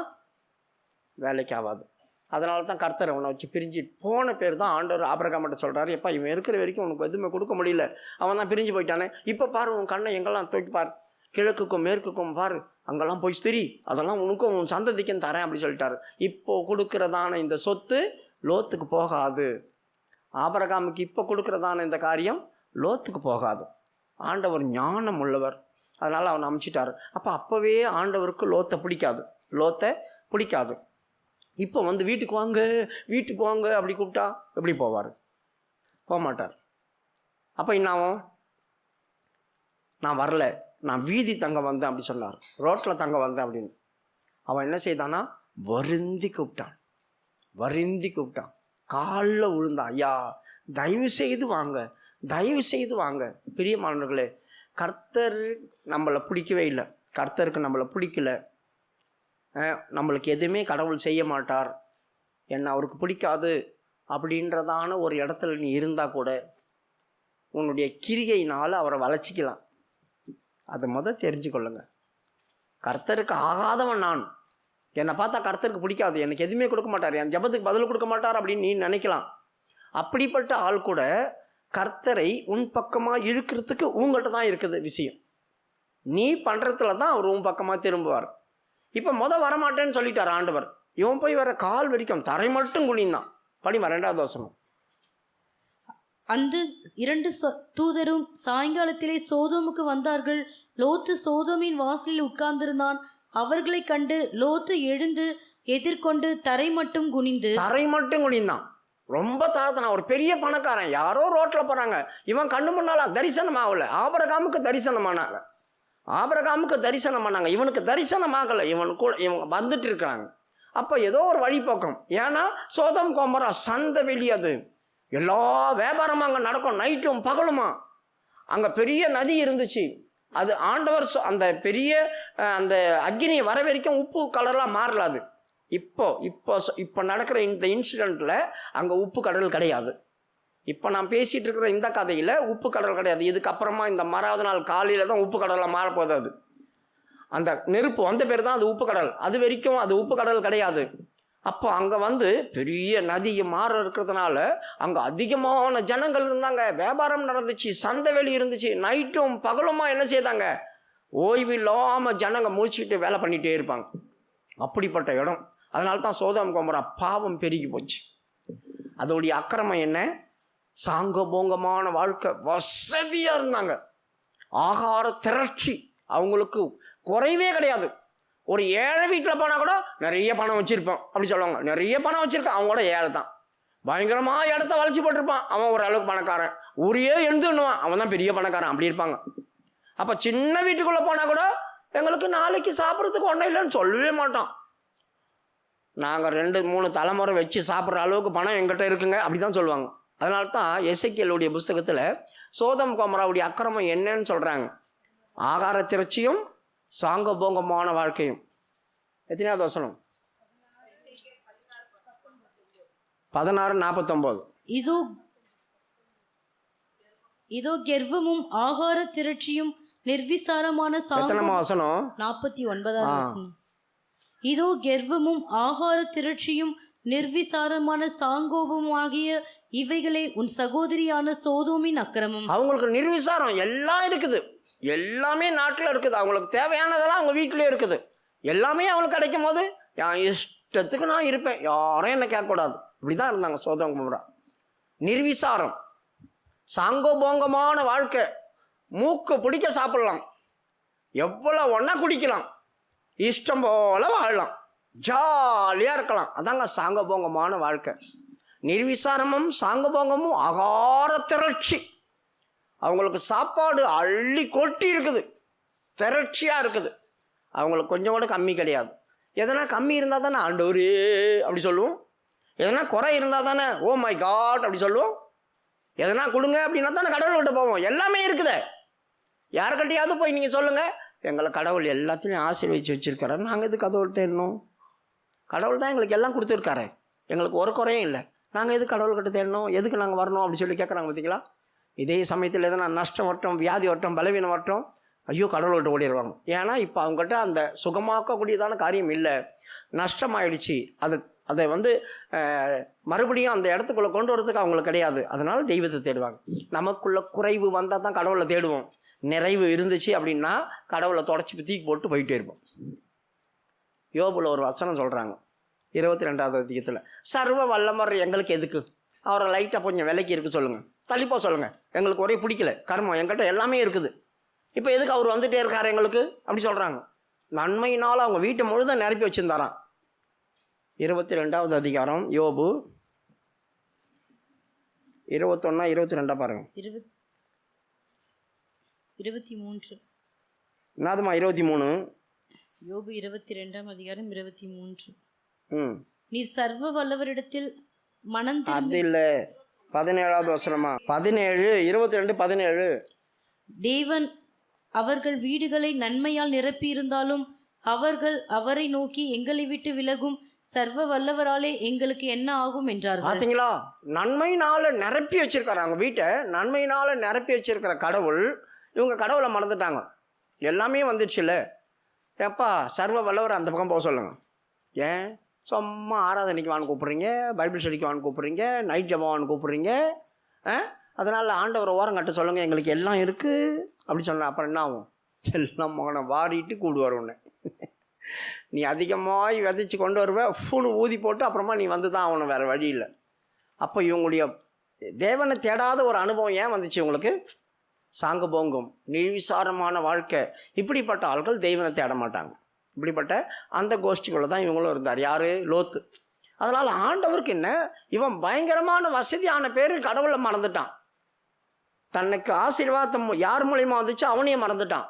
வேலைக்கு ஆகாது. அதனால தான் கர்த்தர் அவனை வச்சு பிரிஞ்சு போன பேர் தான் ஆண்டவர் ஆபிரகாம்கிட்ட சொல்கிறாரு, எப்பா இவன் இருக்கிற வரைக்கும் உனக்கு எதுவுமே கொடுக்க முடியல, அவன் தான் பிரிஞ்சு போயிட்டானே, இப்போ பாரு உன் கண்ணை எங்கெல்லாம் தூக்கி பார், கிழக்குக்கும் மேற்குக்கும் பாரு, அங்கெல்லாம் போய் திரி, அதெல்லாம் உனக்கும் உன் சந்ததிக்கும் தரேன் அப்படி சொல்லிட்டாரு. இப்போது கொடுக்குறதான இந்த சொத்து லோத்துக்கு போகாது. ஆபிரகாமுக்கு இப்போ கொடுக்குறதான இந்த காரியம் லோத்துக்கு போகாது. ஆண்டவர் ஞானம் உள்ளவர், அதனால் அவனை அமுச்சிட்டாரு. அப்போவே ஆண்டவருக்கு லோத்தை பிடிக்காது. இப்போ வந்து வீட்டுக்கு வாங்க அப்படி கூப்பிட்டா எப்படி போவார்? போக மாட்டார். அப்போ என்னாவும்? நான் வரல, நான் வீதி தங்க வந்தேன் அப்படி சொன்னார், ரோட்டில் தங்க வந்தேன் அப்படின்னு. அவன் என்ன செய்தானா? வருந்தி கூப்பிட்டான், காலில் விழுந்தான், ஐயா தயவு செய்து வாங்க. பிரியமானவர்களே, கர்த்தர் நம்மளை பிடிக்கவே இல்லை, கர்த்தருக்கு நம்மளை பிடிக்கல, நம்மளுக்கு எதுவுமே கடவுள் செய்ய மாட்டார், என்ன அவருக்கு பிடிக்காது அப்படின்றதான ஒரு இடத்துல நீ இருந்தால் கூட உன்னுடைய கிரிகையினால் அவரை வளச்சிக்கலாம். அதை தெரிஞ்சுக்கொள்ளுங்க. கர்த்தருக்கு ஆகாதவன் நான், என்னை பார்த்தா கர்த்தருக்கு பிடிக்காது, எனக்கு எதுவுமே கொடுக்க மாட்டார், என் ஜெபத்துக்கு பதில் கொடுக்க மாட்டார் அப்படின்னு நீ நினைக்கலாம். அப்படிப்பட்ட ஆள் கூட கர்த்தரை உன் பக்கமாக இழுக்கிறதுக்கு உங்கள்கிட்ட தான் இருக்குது விஷயம். நீ பண்ணுறதுல தான் அவர் உன் பக்கமாக திரும்புவார். இப்போ வரமாட்டேன்னு சொல்லிட்டார் ஆண்டவர். இவன் போய் வர கால் வரைக்கும் தரை மட்டும் குனிந்தான். படிமா 2வது வசனம். அந்த 2 தூதரும் சாயங்காலத்திலே சோதோமுக்கு வந்தார்கள். லோத்து சோதோமின் வாசலில் உட்கார்ந்திருந்தான். அவர்களை கண்டு லோத்து எழுந்து எதிர்கொண்டு தரை மட்டும் குனிந்தான். ரொம்ப தாழ்த்தான். ஒரு பெரிய பணக்காரன், யாரோ ரோட்டில் போகிறாங்க, இவன் கண்ணு முன்னால தரிசனம் ஆகலை. ஆபிரகாமுக்கு தரிசனமானாங்க, இவனுக்கு தரிசனமாகலை. இவங்க வந்துட்டு இருக்கிறாங்க. அப்போ ஏதோ ஒரு வழிபோக்கம். ஏன்னா சோதம் கோமரா சந்த வெளி, அது எல்லா வியாபாரமும் அங்கே நடக்கும், நைட்டும் பகலுமா. அங்கே பெரிய நதி இருந்துச்சு. அது ஆண்டவர் அந்த பெரிய அந்த அக்னியை வர வரைக்கும் உப்பு கலர்லாம் மாறல. அது இப்போ நடக்கிற இந்த இன்சிடெண்ட்டில் அங்கே உப்பு கடல் கிடையாது. இப்போ நான் பேசிகிட்டு இருக்கிற இந்த கதையில் உப்பு கடல் கிடையாது. இதுக்கப்புறமா இந்த மறாவது நாள் காலையில் தான் உப்பு கடலாக மாறப்போகுது. அது அந்த நெருப்பு வந்த பேர் தான் அது உப்பு கடல். அது வரைக்கும் அது உப்பு கடல் கிடையாது. அப்போ அங்கே பெரிய நதி மாற இருக்கிறதுனால அங்கே அதிகமான ஜனங்கள் இருந்தாங்க, வியாபாரம் நடந்துச்சு, சந்தை வெளி இருந்துச்சு, நைட்டும் பகலுமா என்ன செய்தாங்க, ஓய்வு இல்லாமல் ஜனங்க முடிச்சுட்டு வேலை பண்ணிகிட்டே இருப்பாங்க. அப்படிப்பட்ட இடம். அதனால தான் சோதோம் கொமோரா பாவம் பெருகி போச்சு. அதோடைய அக்கிரமம் என்ன, சாங்கபோங்கமான வாழ்க்கை, வசதியாக இருந்தாங்க, ஆகார திரட்சி, அவங்களுக்கு குறைவே கிடையாது. ஒரு ஏழை வீட்டில் போனால் கூட நிறைய பணம் வச்சுருப்பான் அப்படி சொல்லுவாங்க. நிறைய பணம் வச்சுருக்கான், அவங்க கூட ஏழை தான். பயங்கரமாக இடத்த வளைச்சி போட்டிருப்பான், அவன் ஓரளவுக்கு பணக்காரன். ஊரையே எழுந்துன்னுவான், அவன் தான் பெரிய பணக்காரன், அப்படி இருப்பாங்க. அப்போ சின்ன வீட்டுக்குள்ளே போனால் கூட எங்களுக்கு நாளைக்கு சாப்பிட்றதுக்கு ஒன்றும் இல்லைன்னு சொல்லவே மாட்டோம். நாங்கள் 2-3 தலைமுறை வச்சு சாப்பிட்ற அளவுக்கு பணம் எங்கிட்ட இருக்குங்க, அப்படி தான் சொல்லுவாங்க. அதனால தான் எசேக்கியேலுடைய புஸ்தகத்தில் சோதம் கொமோராவுடைய அக்கிரமம் என்னன்னு சொல்கிறாங்க, ஆகார திரட்சியும் சாங்கபோங்கமான வாழ்க்கையும். எத்தனையாவது வசனம்? 16:49. இதோ கெர்வமும் ஆகார திரட்சியும் நிர்விசாரமான வசனம் 49வது வசனம். இதோ கெர்வமும் ஆகார திரட்சியும் நிர்விசாரமான சாங்கோபமாகிய இவைகளே உன் சகோதரியான சோதோமின் அக்கிரமம். அவங்களுக்கு நிர்விசாரம் எல்லாம் இருக்குது, எல்லாமே நாட்டில் இருக்குது, அவங்களுக்கு தேவையானதெல்லாம் அவங்க வீட்டிலே இருக்குது, எல்லாமே அவங்களுக்கு கிடைக்கும் போது என் இஷ்டத்துக்கு நான் இருப்பேன், யாரும் என்ன கேட்கக்கூடாது, இப்படிதான் இருந்தாங்க சோதோம் கொமோரா. நிர்விசாரம், சாங்கோபோங்கமான வாழ்க்கை, மூக்கு பிடிக்க சாப்பிடலாம், எவ்வளோ ஒன்றா குடிக்கலாம், இஷ்டம் போல வாழலாம், ஜாலியாக இருக்கலாம். அதாங்க சாங்கபோங்கமான வாழ்க்கை. நிர்விசாரமும் சாங்கபோங்கமும் ஆகார திரட்சி, அவங்களுக்கு சாப்பாடு அள்ளி கொட்டி இருக்குது, திரட்சியாக இருக்குது, அவங்களுக்கு கொஞ்சம் கூட கம்மி கிடையாது. எதனா கம்மி இருந்தால் தானே ஆண்டவரே அப்படி சொல்லுவோம், எதனா குறை இருந்தால் தானே ஓ மை காட் அப்படி சொல்லுவோம், எதனா கொடுங்க அப்படின்னா தானே கடவுள்கிட்ட போவோம். எல்லாமே இருக்குது. யாருக்கிட்டையாவது போய் நீங்கள் சொல்லுங்கள், எங்களை கடவுள் எல்லாத்தையும் ஆசீர்வதிச்சு வச்சுருக்காரு, நாங்கள் எதுக்கு கடவுள் தேடணும், கடவுள் தான் எங்களுக்கு எல்லாம் கொடுத்துருக்காரு, எங்களுக்கு ஒரு குறையும் இல்லை, நாங்கள் எதுக்கு கடவுள்கிட்ட தேடணும், எதுக்கு நாங்கள் வரணும் அப்படி சொல்லி கேட்குறாங்க. பார்த்தீங்களா? இதே சமயத்தில் எதனா நஷ்டம் வரட்டும், வியாதி வரட்டும், பலவீனம் வரட்டும், ஐயோ கடவுள்கிட்ட ஓடிடுவாங்க. ஏன்னா இப்போ அவங்ககிட்ட அந்த சுகமாக்கக்கூடியதான காரியம் இல்லை, நஷ்டமாயிடுச்சு. அதை மறுபடியும் அந்த இடத்துக்குள்ளே கொண்டு வரதுக்கு அவங்களுக்கு கிடையாது. அதனால தெய்வத்தை தேடுவாங்க. நமக்குள்ள குறைவு வந்தால் தான் கடவுளை தேடுவோம். நிறைவு இருந்துச்சு அப்படின்னா கடவுளை தொடச்சி தூக்கி போட்டு போயிட்டே இருப்போம். யோபுல ஒரு வசனம் சொல்கிறாங்க 22வது அதிகத்தில், சர்வ வல்லமர் எங்களுக்கு எதுக்கு, அவரை லைட்டாக கொஞ்சம் விலைக்கு இருக்குது சொல்லுங்கள், தள்ளிப்போ சொல்லுங்கள், எங்களுக்கு ஒரே பிடிக்கல, கர்மம் எங்கிட்ட எல்லாமே இருக்குது, இப்போ எதுக்கு அவர் வந்துகிட்டே இருக்கார் எங்களுக்கு அப்படி சொல்கிறாங்க. நன்மையினால் அவங்க வீட்டை முழுதும் நிரப்பி வச்சுருந்தாராம். 22வது அதிகாரம் யோபு 21-22 பாருங்க. 23 என்னதுமா 23? யோபு 22ஆம் அதிகாரம் 23. நீர் சர்வ வல்லவரிடத்தில் மனம் அது இல்லை, 17வது வசனமா? 17, 22, 17. தேவன் அவர்கள் வீடுகளை நன்மையால் நிரப்பியிருந்தாலும் அவர்கள் அவரை நோக்கி எங்களை விட்டு விலகும் சர்வ வல்லவராலே எங்களுக்கு என்ன ஆகும் என்றார்கள். பார்த்தீங்களா? நன்மையினால நிரப்பி வச்சிருக்காரு அவங்க வீட்டை, நன்மையினால நிரப்பி வச்சிருக்கிற கடவுள், இவங்க கடவுளை மறந்துட்டாங்க. எல்லாமே வந்துடுச்சுல்ல. எப்பா சர்வ வல்லவர் அந்த பக்கம் போக சொல்லுங்க. ஏன் சும்மா ஆராதனைக்கு வான்னு கூப்பிட்றீங்க, பைபிள் ஸ்டடிக்கு வான்னு கூப்பிட்றீங்க, நைட் ஜபவான்னு கூப்பிட்றீங்க. அதனால் ஆண்டவரை ஓரம் கட்ட சொல்லுங்கள், எங்களுக்கு எல்லாம் இருக்குது அப்படி சொன்னால் அப்புறம் என்ன ஆகும்? எல்லாம் மகனை வாடிட்டு கூடுவார் உன்னை. நீ அதிகமாக விதைச்சி கொண்டு வருவ, ஃபுல் ஊதி போட்டு அப்புறமா நீ வந்து தான் ஆகணும், வேறு வழி இல்லை. அப்போ இவங்களுடைய தேவனை தேடாத ஒரு அனுபவம் ஏன் வந்துச்சு உங்களுக்கு? சாங்கபோங்கம், நிர்விசாரமான வாழ்க்கை. இப்படிப்பட்ட ஆட்கள் தெய்வனை தேட மாட்டாங்க. இப்படிப்பட்ட அந்த கோஷ்டிக்குள்ளே தான் இவங்களும் இருந்தார். யார்? லோத்து. அதனால் ஆண்டவருக்கு என்ன, இவன் பயங்கரமான வசதியான பேர் கடவுளை மறந்துட்டான். தனக்கு ஆசீர்வாதம் யார் மூலியமா வந்துச்சு அவனையும் மறந்துட்டான்.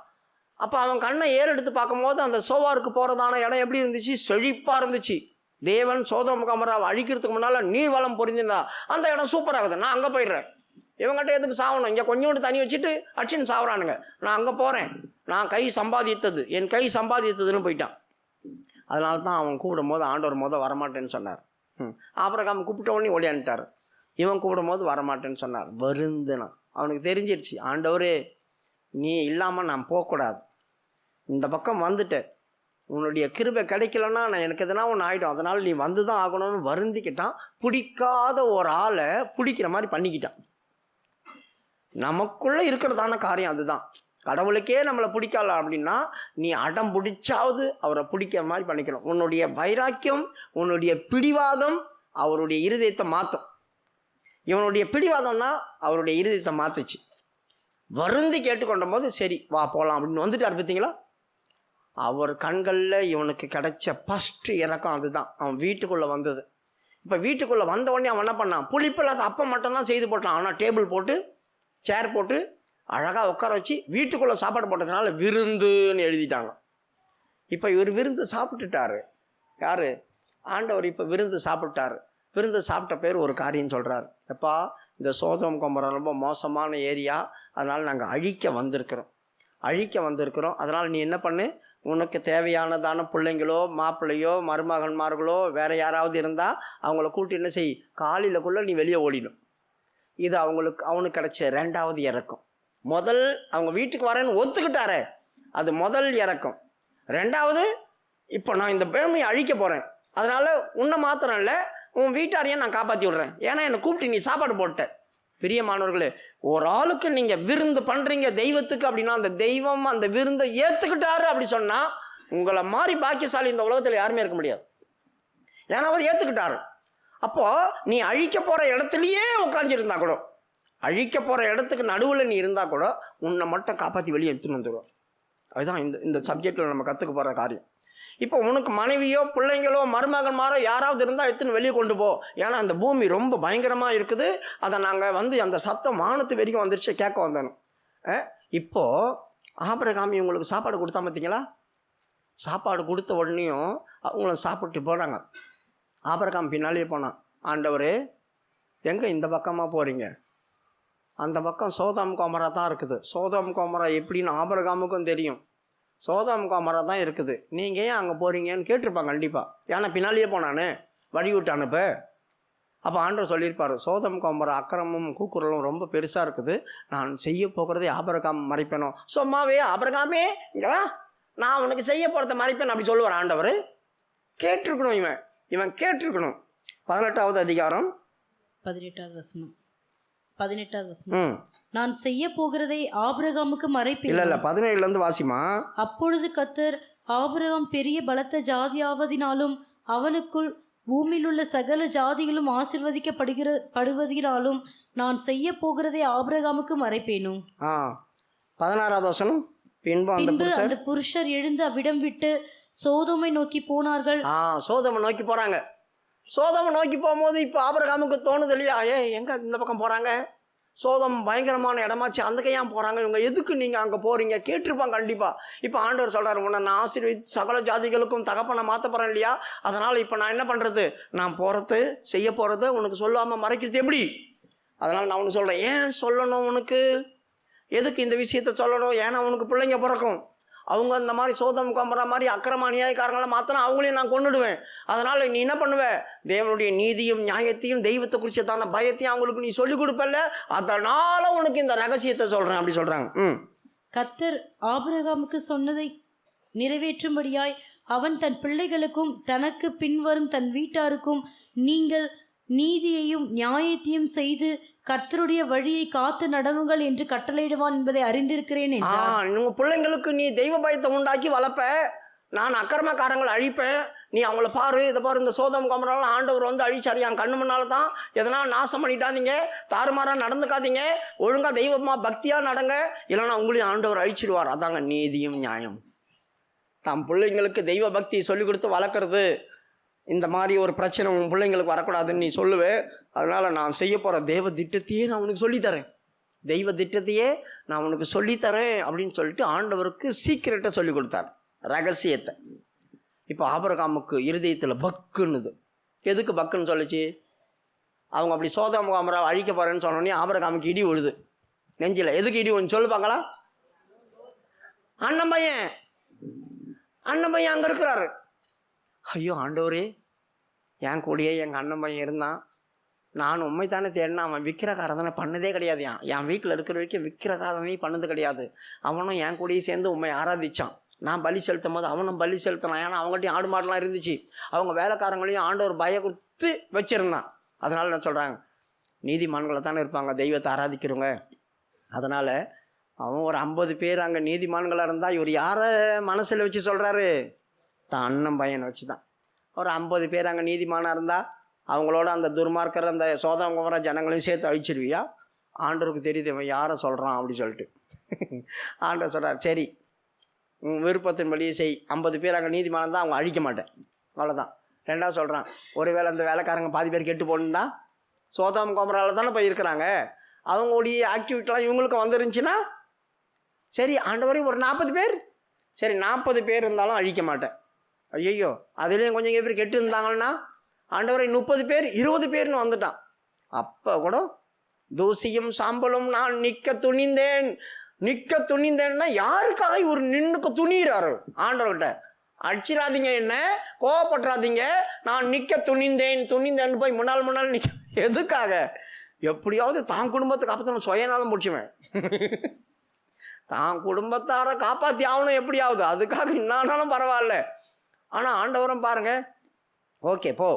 அப்போ அவன் கண்ணை ஏறெடுத்து பார்க்கும்போது அந்த சோவாருக்கு போகிறதான இடம் எப்படி இருந்துச்சு? செழிப்பாக இருந்துச்சு. தேவன் சோதோம் கொமோராவை அழிக்கிறதுக்கு முன்னால் நீர் வளம் பொருந்திருந்தா அந்த இடம் சூப்பராகுது, நான் அங்கே போயிடுறேன். இவங்ககிட்ட எதுக்கு சாவணும், இங்கே கொஞ்சோண்டு தண்ணி வச்சுட்டு அடிச்சுன்னு சாப்பிட்றானுங்க, நான் அங்கே போகிறேன், நான் கை சம்பாதித்தது என் கை சம்பாதித்ததுன்னு போயிட்டான். அதனால தான் அவன் கூப்பிடும் போது ஆண்டவர் வரமாட்டேன்னு சொன்னார். ஆபிரகாம் கூப்பிட்ட உடனே ஓடியான்ட்டார். இவன் கூப்பிடும் போது வரமாட்டேன்னு சொன்னார். வருந்துனான். அவனுக்கு தெரிஞ்சிடுச்சு, ஆண்டவரே நீ இல்லாமல் நான் போகக்கூடாது, இந்த பக்கம் வந்துட்டேன், உன்னுடைய கிருபை கிடைக்கலன்னா நான் எனக்கு எதனா ஒன்று ஆகிடும், அதனால் நீ வந்து தான் ஆகணும்னு வருந்திக்கிட்டான். பிடிக்காத ஒரு ஆளை பிடிக்கிற மாதிரி பண்ணிக்கிட்டான். நமக்குள்ளே இருக்கிறதான காரியம் அதுதான். கடவுளுக்கே நம்மளை பிடிக்கல அப்படின்னா நீ அடம் பிடிச்சாவது அவரை பிடிக்கிற மாதிரி பண்ணிக்கணும். உன்னுடைய வைராக்கியம், உன்னுடைய பிடிவாதம் அவருடைய இருதயத்தை மாற்றும். இவனுடைய பிடிவாதம் தான் அவருடைய இருதயத்தை மாற்றுச்சு. வருந்தி கேட்டுக்கொண்ட போது சரி வா போகலாம் அப்படின்னு வந்துட்டார். பார்த்தீங்களா, அவர் கண்களில் இவனுக்கு கிடைச்ச ஃபஸ்ட்டு இறக்கம் அதுதான். அவன் வீட்டுக்குள்ளே வந்தது. இப்போ வீட்டுக்குள்ளே வந்த உடனே அவன் என்ன பண்ணான், புளிப்பில்லாத அப்பம் மட்டும்தான் செய்து போட்டான். ஆனால் டேபிள் போட்டு சேர் போட்டு அழகாக உட்கார வச்சு வீட்டுக்குள்ளே சாப்பாடு போட்டதுனால விருந்துன்னு எழுதிட்டாங்க. இப்போ இவர் விருந்து சாப்பிட்டுட்டாரு. யார்? ஆண்டவர் இப்போ விருந்து சாப்பிட்டார். விருந்து சாப்பிட்ட பேர் ஒரு காரியம் சொல்கிறார். எப்பா இந்த சோதோம் கொமோரா ரொம்ப மோசமான ஏரியா, அதனால் நாங்கள் அழிக்க வந்திருக்கிறோம். அதனால் நீ என்ன பண்ணு, உனக்கு தேவையானதான பிள்ளைங்களோ மாப்பிள்ளையோ மருமகன்மார்களோ வேறு யாராவது இருந்தால் அவங்கள கூட்டி என்ன செய், காலையிலக்குள்ளே நீ வெளியே ஓடிடும். இது அவனுக்கு கிடைச்ச 2வது இறக்கம். முதல் அவங்க வீட்டுக்கு வரேன்னு ஒத்துக்கிட்டாரே, அது முதல் இறக்கம். 2வது, இப்போ நான் இந்த பேமையை அழிக்க போகிறேன், அதனால் உன்னை மாத்திரம் இல்லை உன் வீட்டாரையும் நான் காப்பாற்றி விட்றேன், ஏன்னா என்னை கூப்பிட்டு நீ சாப்பாடு போட்ட. பிரியமானவர்களே, ஒரு ஆளுக்கு நீங்கள் விருந்து பண்ணுறீங்க தெய்வத்துக்கு அப்படின்னா அந்த தெய்வம் அந்த விருந்தை ஏற்றுக்கிட்டாரு அப்படி சொன்னால் உங்களை மாதிரி பாக்கியசாலி இந்த உலகத்தில் யாருமே இருக்க முடியாது. ஏன்னா அவர் ஏற்றுக்கிட்டாரு. அப்போது நீ அழிக்க போகிற இடத்துலையே உட்காந்துருந்தா கூட, அழிக்க போகிற இடத்துக்கு நடுவில் நீ இருந்தால் கூட உன்னை மட்டும் காப்பாற்றி வெளியே எடுத்துன்னு வந்துடுவோம். அதுதான் இந்த சப்ஜெக்டில் நம்ம கற்றுக்க போகிற காரியம். இப்போ உனக்கு மனைவியோ பிள்ளைங்களோ மருமகன்மாரோ யாராவது இருந்தால் எடுத்துன்னு வெளியே கொண்டு போ, ஏன்னா அந்த பூமி ரொம்ப பயங்கரமாக இருக்குது, அதை நாங்கள் அந்த சத்தம் வானத்து வரைக்கும் வந்துருச்சு கேட்க வந்தோம். இப்போது ஆபிரகாம் இவங்களுக்கு சாப்பாடு கொடுத்தா பார்த்தீங்களா, சாப்பாடு கொடுத்த உடனேயும் அவங்கள சாப்பிட்டு போகிறாங்க. ஆபிரகாம் பின்னாலேயே போனான். ஆண்டவரே எங்கே இந்த பக்கமாக போகிறீங்க, அந்த பக்கம் சோதோம் கொமோரா தான் இருக்குது. சோதோம் கொமோரா எப்படின்னு ஆபிரகாமுக்கும் தெரியும். சோதோம் கொமோரா தான் இருக்குது, நீங்கள் ஏன் அங்கே போகிறீங்கன்னு கேட்டிருப்பாங்க கண்டிப்பாக. ஏன்னா பின்னாலேயே போனானே, வழி விட்டானுப்ப. அப்போ ஆண்டவர் சொல்லியிருப்பார், சோதோம் கொமோரா அக்கிரமும் கூக்குரலும் ரொம்ப பெருசாக இருக்குது, நான் செய்ய போகிறதே ஆபிரகாம் மறைப்பேனோ. சும்மாவே ஆபிரகாமே இங்கே நான் உனக்கு செய்ய போகிறத மறைப்பேன் அப்படி சொல்லுவார் ஆண்டவர். கேட்டிருக்கணும், இவன் கேட்டிருக்கணும். 18வது அதிகாரம் 18வது வசனம். நான் செய்ய போகிறதை ஆபிரகாமுக்கு மறைப்பேன். இல்ல 17லேருந்து வாசிமா. அப்பொழுது கர்த்தர், ஆபிரகாம் பெரிய பலத்த ஜாதியாவதினாலும் அவனுக்குள் பூமியில் உள்ள சகல ஜாதிகளும் ஆசீர்வதிக்கப்படுவதினாலும் நான் செய்ய போகிறதை ஆபிரகாமுக்கு மறைப்பேனோ. 16வது வசனம். பின்பு அந்த புருஷர் எழுந்து அவ்விடம் விட்டு சோதோமை நோக்கி போனார்கள். சோதோமை நோக்கி போறாங்க. சோதோமை நோக்கி போகும்போது இப்போ ஆபிரகாமுக்கு தோணுது இல்லையா, எங்க இந்த பக்கம் போறாங்க, சோதம் பயங்கரமான இடமாச்சு, அந்த கையான் போறாங்க, இவங்க எதுக்கு நீங்க அங்க போறீங்க கேட்டிருப்பாங்க கண்டிப்பா. இப்போ ஆண்டவர் சொல்றாரு, உன்னை நான் ஆசீர்வதித்து சகல ஜாதிகளுக்கும் தகப்பனை மாற்ற போறேன் இல்லையா, அதனால இப்போ நான் என்ன பண்றது, நான் போறது செய்ய போறது உனக்கு சொல்லாம மறைக்கிறது எப்படி? அதனால நான் உனக்கு சொல்றேன். ஏன் சொல்லணும் உனக்கு, எதுக்கு இந்த விஷயத்த சொல்லணும்? ஏன்னா உனக்கு பிள்ளைங்க பிறக்கும், அவங்க இந்த மாதிரி சோதம் கொமோரா மாதிரி அக்கிரம அநியாயக்காரங்களை மாற்றினா அவங்களையும் நான் கொன்னுடுவேன். அதனால் நீ என்ன பண்ணுவ, தேவனுடைய நீதியும் நியாயத்தையும் தெய்வத்தை குறிச்சதான பயத்தையும் அவங்களுக்கு நீ சொல்லிக் கொடுப்பல்ல, அதனால் உனக்கு இந்த ரகசியத்தை சொல்கிறேன் அப்படி சொல்கிறாங்க. கர்த்தர் ஆபிரகாமுக்கு சொன்னதை நிறைவேற்றும்படியாய் அவன் தன் பிள்ளைகளுக்கும் தனக்கு பின்வரும் தன் வீட்டாருக்கும் நீங்கள் நீதியையும் நியாயத்தையும் செய்து கர்த்தருடைய வழியை காத்து நடவுங்கள் என்று கட்டளையிடுவான் என்பதை அறிந்திருக்கிறேன் என்றார். உங்க பிள்ளைங்களுக்கு நீ தெய்வ பயத்தை உண்டாக்கி வளர்ப்ப, நான் அக்கிரமக்காரங்களை அழிப்பேன், நீ அவங்கள பாரு, இதை பாரு, இந்த சோதம் கொமோராலாம் ஆண்டவர் அழிச்சாரு என் கண்ணு முன்னால தான், எதனா நாசம் பண்ணிட்டாதீங்க, தாறுமாறாக நடந்துக்காதீங்க, ஒழுங்காக தெய்வமாக பக்தியாக நடங்க, இல்லைன்னா உங்களையும் ஆண்டவர் அழிச்சிடுவார். அதாங்க நீதியும் நியாயம். தம் பிள்ளைங்களுக்கு தெய்வ பக்தியை சொல்லிக் கொடுத்து வளர்க்குறது. இந்த மாதிரி ஒரு பிரச்சனை உன் பிள்ளைங்களுக்கு வரக்கூடாதுன்னு நீ சொல்லுவே, அதனால் நான் செய்ய போகிற தெய்வ திட்டத்தையே நான் உனக்கு சொல்லித்தரேன், தெய்வ திட்டத்தையே நான் உனக்கு சொல்லித்தரேன் அப்படின்னு சொல்லிட்டு ஆண்டவருக்கு சீக்கிரட்டை சொல்லி கொடுத்தார், ரகசியத்தை. இப்போ ஆபிரகாமுக்கு இருதயத்தில் பக்குன்னுது. எதுக்கு பக்குன்னு சொல்லிச்சு? அவங்க அப்படி சோதோம் கோமோராவை அழிக்க போகிறேன்னு சொன்னோடனே ஆபிரகாமுக்கு இடி விழுது நெஞ்சில். எதுக்கு இடி விழுன்னு சொல்லுப்பாங்களா? அண்ணன் பையன் அங்கே இருக்கிறாரு. ஐயோ ஆண்டவரே, என் கூடயே எங்கள் அண்ணன் பையன் இருந்தான், நான் உண்மை தானே தேடினா. அவன் விக்கிரகாரதனை பண்ணதே கிடையாது. என் வீட்டில் இருக்கிற வரைக்கும் விக்கிரகாரதனையும் பண்ணது கிடையாது. அவனும் என் கூடயே சேர்ந்து உண்மை ஆராதிச்சான். நான் பலி செலுத்தும் போது அவனும் பலி செலுத்தினான். ஏன்னா அவங்ககிட்டையும் ஆடு மாடெலாம் இருந்துச்சு. அவங்க வேலைக்காரங்களையும் ஆண்டவர் பய கொடுத்து வச்சுருந்தான். அதனால் நான் சொல்கிறாங்க, நீதிமான்களை தானே இருப்பாங்க தெய்வத்தை ஆராதிக்கிறவங்க. அதனால் அவன் ஒரு 50 பேர் அங்கே நீதிமான்களாக இருந்தால் இவர் யாரை மனசில் வச்சு சொல்கிறாரு? தான் அண்ணன் பையனை வச்சு தான். ஒரு 50 பேர் அங்கே நீதிமானாக இருந்தால் அவங்களோட அந்த துர்மார்க்கர் அந்த சோதம் குமர ஜனங்களையும் சேர்த்து அழிச்சிடுவியா? ஆண்டவருக்கு தெரியுது இவன் யாரை சொல்கிறான் அப்படி சொல்லிட்டு. ஆண்டவர் சொல்கிறார், சரி விருப்பத்தின் வழியை செய். 50 பேர் அங்கே நீதிமானம் தான், அவங்க அழிக்க மாட்டேன், அவ்வளோதான். ரெண்டாவது சொல்கிறான், ஒருவேளை அந்த வேலைக்காரங்க பாதி பேர் கெட்டு போகணுன்னா சோதம் குமரால தானே போய் இருக்கிறாங்க, அவங்களுடைய ஆக்டிவிட்டிலாம் இவங்களுக்கு வந்துருந்துச்சுன்னா சரி ஆண்டவரே ஒரு 40 பேர், சரி 40 பேர் இருந்தாலும் அழிக்க மாட்டேன். ஐயோ அதுலேயும் கொஞ்சம் பேர் கெட்டு இருந்தாங்கன்னா ஆண்டவரை 30 பேர் 20 பேர்னு வந்துட்டான். அப்போ கூட தூசியும் சாம்பலும் நான் நிற்க துணிந்தேன்னா யாருக்காக இவர் நின்னுக்க துணிகிறாரு? ஆண்டவர்கிட்ட அடிச்சிடாதீங்க, என்ன கோவப்பட்டுறாதீங்க, நான் நிற்க துணிந்தேன்னு போய் முன்னால் நிற்க. எதுக்காக? எப்படியாவது தான் குடும்பத்தை காப்பாற்றணும். சுயநாளம் முடிச்சுவேன், தான் குடும்பத்தாரை காப்பாற்றி ஆகணும் எப்படியாவது, அதுக்காக என்னானாலும் பரவாயில்ல. ஆனால் ஆண்டவரும் பாருங்க, ஓகே போ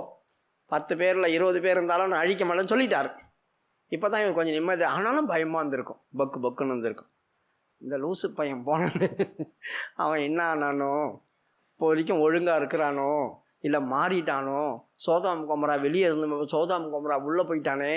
10 பேரில் 20 பேர் இருந்தாலும் நான் அழிக்க மாட்டேன்னு சொல்லிட்டாரு. இப்போ தான் இவர் கொஞ்சம் நிம்மதி. ஆனாலும் பயமாக இருந்திருக்கும், பக்குன்னு இருந்திருக்கும். இந்த லூசு பையன் போனான்னு அவன் என்ன ஆனானோ, இப்போ வரைக்கும் ஒழுங்காக இருக்கிறானோ இல்லை மாறிட்டானோ, சோதோம் குமரா வெளியே இருந்து சோதோம் குமரா உள்ளே போயிட்டானே,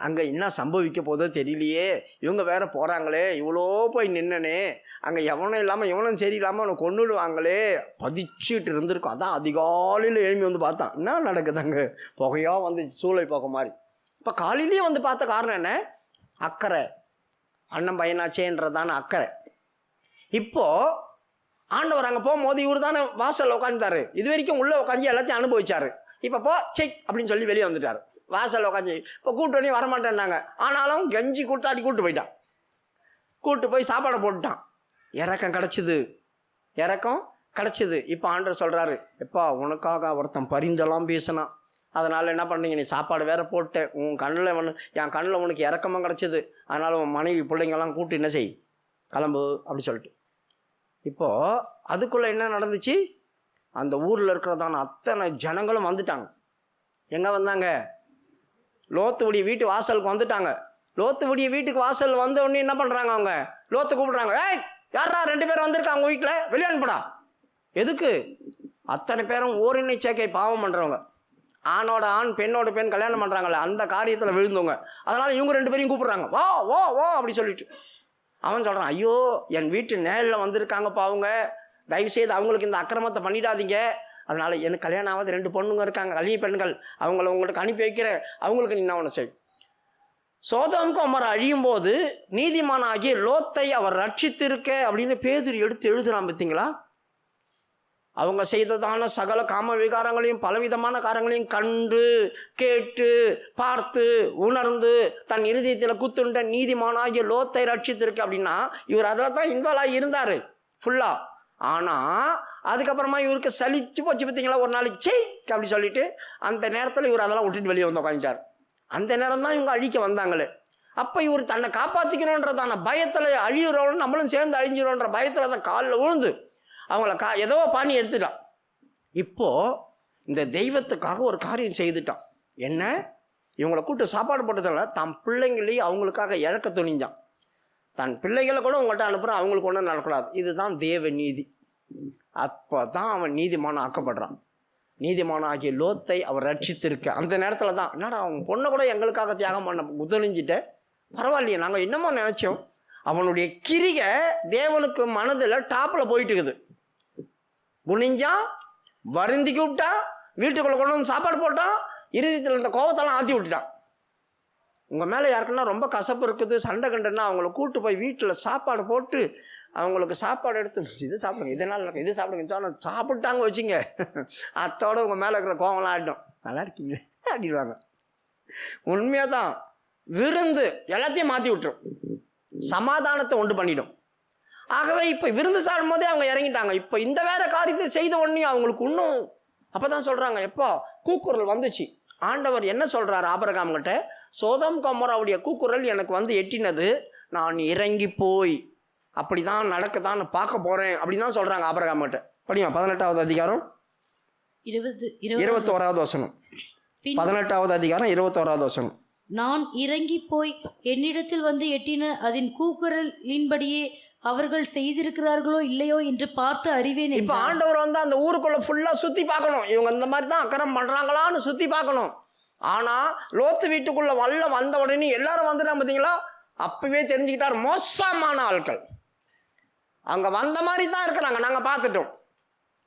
அங்கே என்ன சம்பவிக்க போதோ தெரியலையே, இவங்க வேற போகிறாங்களே, இவ்வளோ போய் நின்னனே, அங்கே எவனும் இல்லாமல் இவனும் சரியில்லாமல் அவனை கொண்டுடுவாங்களே, பதிச்சுட்டு இருந்திருக்கும். அதான் அதிகாலையில் எழும்பி வந்து பார்த்தான், என்ன நடக்குது அங்கே, புகையாக வந்து சூளை போக மாதிரி. இப்போ காலையிலேயே வந்து பார்த்த காரணம் என்ன? அக்கறை, அண்ணன் பையனாச்சேன்றதான அக்கறை. இப்போது ஆண்டவர் அங்கே போகும்போது இவர் தானே வாசலில் உட்காந்துட்டாரு. இது வரைக்கும் உள்ளே உட்காந்து எல்லாத்தையும் அனுபவிச்சார். இப்போ போ செக் அப்படின்னு சொல்லி வெளியே வந்துட்டார். வாசலில் உட்காந்து இப்போ கூட்டு பண்ணி வரமாட்டேன்னாங்க, ஆனாலும் கஞ்சி கூட்டாடி கூப்பிட்டு போயிட்டான். கூப்பிட்டு போய் சாப்பாடை போட்டுட்டான். இறக்கம் கிடச்சிது. இப்போ ஆண்டவர் சொல்கிறாரு, எப்பா உனக்காக ஒருத்தன் பரிந்தெல்லாம் பேசினான், அதனால் என்ன பண்ணீங்க, நீ சாப்பாடு வேற போட்டேன், என் கண்ணில் உனக்கு இறக்கமாக கிடச்சிது, அதனால் உன் மனைவி பிள்ளைங்கெல்லாம் கூப்பிட்டு என்ன செய், கிளம்பு அப்படி சொல்லிட்டு. இப்போது அதுக்குள்ளே என்ன நடந்துச்சு? அந்த ஊரில் இருக்கிறதான அத்தனை ஜனங்களும் வந்துட்டாங்க. எங்கே வந்தாங்க? லோத்துவுடைய வீட்டு வாசலுக்கு வந்துட்டாங்க. லோத்துவுடைய வீட்டுக்கு வாசல் வந்த உடனே என்ன பண்ணுறாங்க? அவங்க லோத்தை கூப்பிடுறாங்க, ஏய் யாரா 2 பேர் வந்திருக்காங்க உங்கள் வீட்டில், வெளியே அனுப்புடா. எதுக்கு? அத்தனை பேரும் ஓரினை சேர்க்கை பாவம் பண்ணுறவங்க, ஆணோட ஆண் பெண்ணோட பெண் கல்யாணம் பண்ணுறாங்கல்ல, அந்த காரியத்தில் விழுந்தவங்க. அதனால் இவங்க 2 பேரையும் கூப்பிட்றாங்க, வா வா வா அப்படி சொல்லிட்டு. அவன் சொல்கிறான், ஐயோ என் வீட்டு நேரில் வந்திருக்காங்கப்பா, அவங்க தயவுசெய்து அவங்களுக்கு இந்த அக்கிரமத்தை பண்ணிடாதீங்க, அதனால் எனக்கு கல்யாணம் ஆகாத 2 பொண்ணுங்க இருக்காங்க, கல்வி பெண்கள், அவங்கள உங்களுக்கு அனுப்பி வைக்கிறேன், அவங்களுக்கு நீ என்ன ஒன்று செய். சோதோம் குமரா அழியும் போது நீதிமானாகிய லோத்தை அவர் ரட்சித்திருக்க அப்படின்னு பேதுரு எடுத்து எழுதுறான். பார்த்தீங்களா? அவங்க செய்ததான சகல காம விகாரங்களையும் பலவிதமான காரங்களையும் கண்டு கேட்டு பார்த்து உணர்ந்து தன் இருதயத்தில் குத்துண்ட நீதிமானாகிய லோத்தை ரட்சித்திருக்கு அப்படின்னா இவர் அதில் தான் இன்வால்வ் ஆகி இருந்தார் ஃபுல்லாக. ஆனால் அதுக்கப்புறமா இவருக்கு சலிச்சு போச்சு. பார்த்தீங்களா? ஒரு நாளைக்கு செய் அப்படி சொல்லிட்டு அந்த நேரத்தில் இவர் அதெல்லாம் விட்டுட்டு வெளியே வந்து உட்காந்துட்டார். அந்த நேரம் தான் இவங்க அழிக்க வந்தாங்களே. அப்போ இவர் தன்னை காப்பாற்றிக்கணுன்றதான பயத்தில் அழியுறவங்களும் நம்மளும் சேர்ந்து அழிஞ்சிடும்ன்ற பயத்தில் தான் காலில் விழுந்து அவங்கள ஏதோ பாணி எடுத்துட்டான். இப்போது இந்த தெய்வத்துக்காக ஒரு காரியம் செய்துட்டான். என்ன? இவங்களை கூப்பிட்டு சாப்பாடு போட்டதில்ல, தன் பிள்ளைங்களையும் அவங்களுக்காக இழக்க துணிஞ்சான். தன் பிள்ளைகளை கூட உங்கள்கிட்ட அனுப்புகிறான், அவங்களுக்கு ஒன்றும் நடக்கூடாது. இதுதான் தேவ நீதி. அப்போ தான் அவன் நீதிமானம் ஆக்கப்படுறான். நீதிமானம் ஆகிய லோத்தை அவர் ரட்சித்திருக்க அந்த நேரத்தில் தான், என்னடா அவன் பொண்ணை கூட எங்களுக்காக தியாகம் பண்ண குதலிஞ்சிட்டு பரவாயில்லையே, நாங்கள் என்னமோ நினச்சோம். அவனுடைய கிரிகை தேவனுக்கு மனதில் டாப்பில் போயிட்டு இருக்குது. குனிஞ்சான், வருந்தி கூப்பிட்டான், வீட்டுக்குள்ளே கொண்டு வந்து சாப்பாடு போட்டான், இறுதியத்தில் இந்த கோபத்தெல்லாம் ஆற்றி விட்டுட்டான். உங்கள் மேலே யாருக்குன்னா ரொம்ப கசப்பு இருக்குது, சண்டை கண்டுன்னா அவங்கள கூப்பிட்டு போய் வீட்டில் சாப்பாடு போட்டு அவங்களுக்கு சாப்பாடு எடுத்து இது சாப்பிடுங்க, இதனால் இருக்கும், இது சாப்பிடுங்க சாப்பிட்டாங்க வச்சுங்க, அத்தோட உங்கள் மேலே இருக்கிற கோவம்லாம் ஆகிடும். நல்லா இருக்கீங்க அப்படிடுவாங்க. உண்மையாக தான். விருந்து எல்லாத்தையும் மாற்றி விட்டுரும், சமாதானத்தை உண்டு பண்ணிடும். ஆகவே இப்போ விருந்து சாப்பிடும் போதே அவங்க இறங்கிட்டாங்க. இப்போ இந்த வேற காரியத்தை செய்த உடனே அவங்களுக்கு இன்னும் அப்போ தான் சொல்கிறாங்க, எப்போ கூக்குரல் வந்துச்சு. ஆண்டவர் என்ன சொல்கிறார் ஆபிரகாம் கிட்ட, சோதோம் கொமோராவுடைய கூக்குரல் எனக்கு வந்து எட்டினது, நான் இறங்கி போய் அப்படி தான் நடக்குதான்னு பார்க்க போகிறேன் அப்படின்னு தான் சொல்கிறாங்க ஆபிரகாம் கிட்ட. படிமா 18வது அதிகாரம் 21வது வசனம். 18வது அதிகாரம் 21வது வசனம். நான் இறங்கி போய் என்னிடத்தில் வந்து எட்டின அதன் கூக்குரலின்படியே அவர்கள் செய்திருக்கிறார்களோ இல்லையோ என்று பார்த்து அறிவேன். இப்போ ஆண்டவர் வந்து அந்த ஊருக்குள்ள ஃபுல்லாக சுற்றி பார்க்கணும், இவங்க இந்த மாதிரி தான் அக்கறம் பண்ணுறாங்களான்னு சுற்றி பார்க்கணும். ஆனால் லோத்து வீட்டுக்குள்ளே வந்த உடனே எல்லாரும் வந்துட்டாங்க பார்த்தீங்களா, அப்பவே தெரிஞ்சுக்கிட்டார் மோசமான ஆட்கள் அங்கே வந்த மாதிரி தான் இருக்கிறாங்க, நாங்கள் பார்த்துட்டோம்.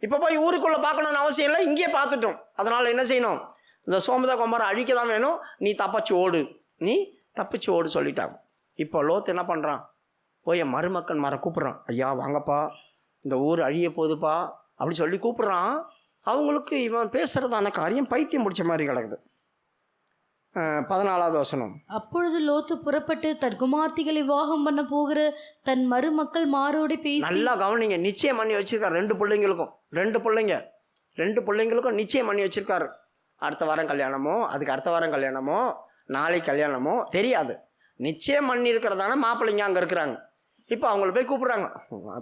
இப்போ போய் ஊருக்குள்ளே பார்க்கணுன்னு அவசியம் இல்லை, இங்கேயே பார்த்துட்டோம். அதனால் என்ன செய்யணும், இந்த சோமத கொம்பரை அழிக்க தான் வேணும், நீ தப்பிச்சு ஓடு சொல்லிட்டாங்க. இப்போ லோத்து என்ன பண்ணுறான், போய் என் மருமக்கன் மாரை கூப்பிட்றான், ஐயா வாங்கப்பா இந்த ஊர் அழிய போகுதுப்பா அப்படி சொல்லி கூப்பிட்றான். அவங்களுக்கு இவன் பேசுகிறதான காரியம் பைத்தியம் பிடிச்ச மாதிரி கிடக்குது. 14வது வசனம். அப்பொழுது லோத்து புறப்பட்டு தன் குமார்த்திகளை விவாகம் பண்ண போகிற தன் மருமக்கள் மாரோடு பேசி, நல்லா கவனிங்க, நிச்சயம் பண்ணி வச்சிருக்காரு ரெண்டு பிள்ளைங்களுக்கும் நிச்சயம் பண்ணி வச்சிருக்காரு. அடுத்த வாரம் கல்யாணமோ, அதுக்கு அடுத்த வாரம் கல்யாணமோ, நாளைக்கு கல்யாணமோ தெரியாது, நிச்சயம் பண்ணி இருக்கிறதான மாப்பிள்ளைங்க அங்கே இருக்கிறாங்க. இப்போ அவங்கள போய் கூப்பிட்றாங்க,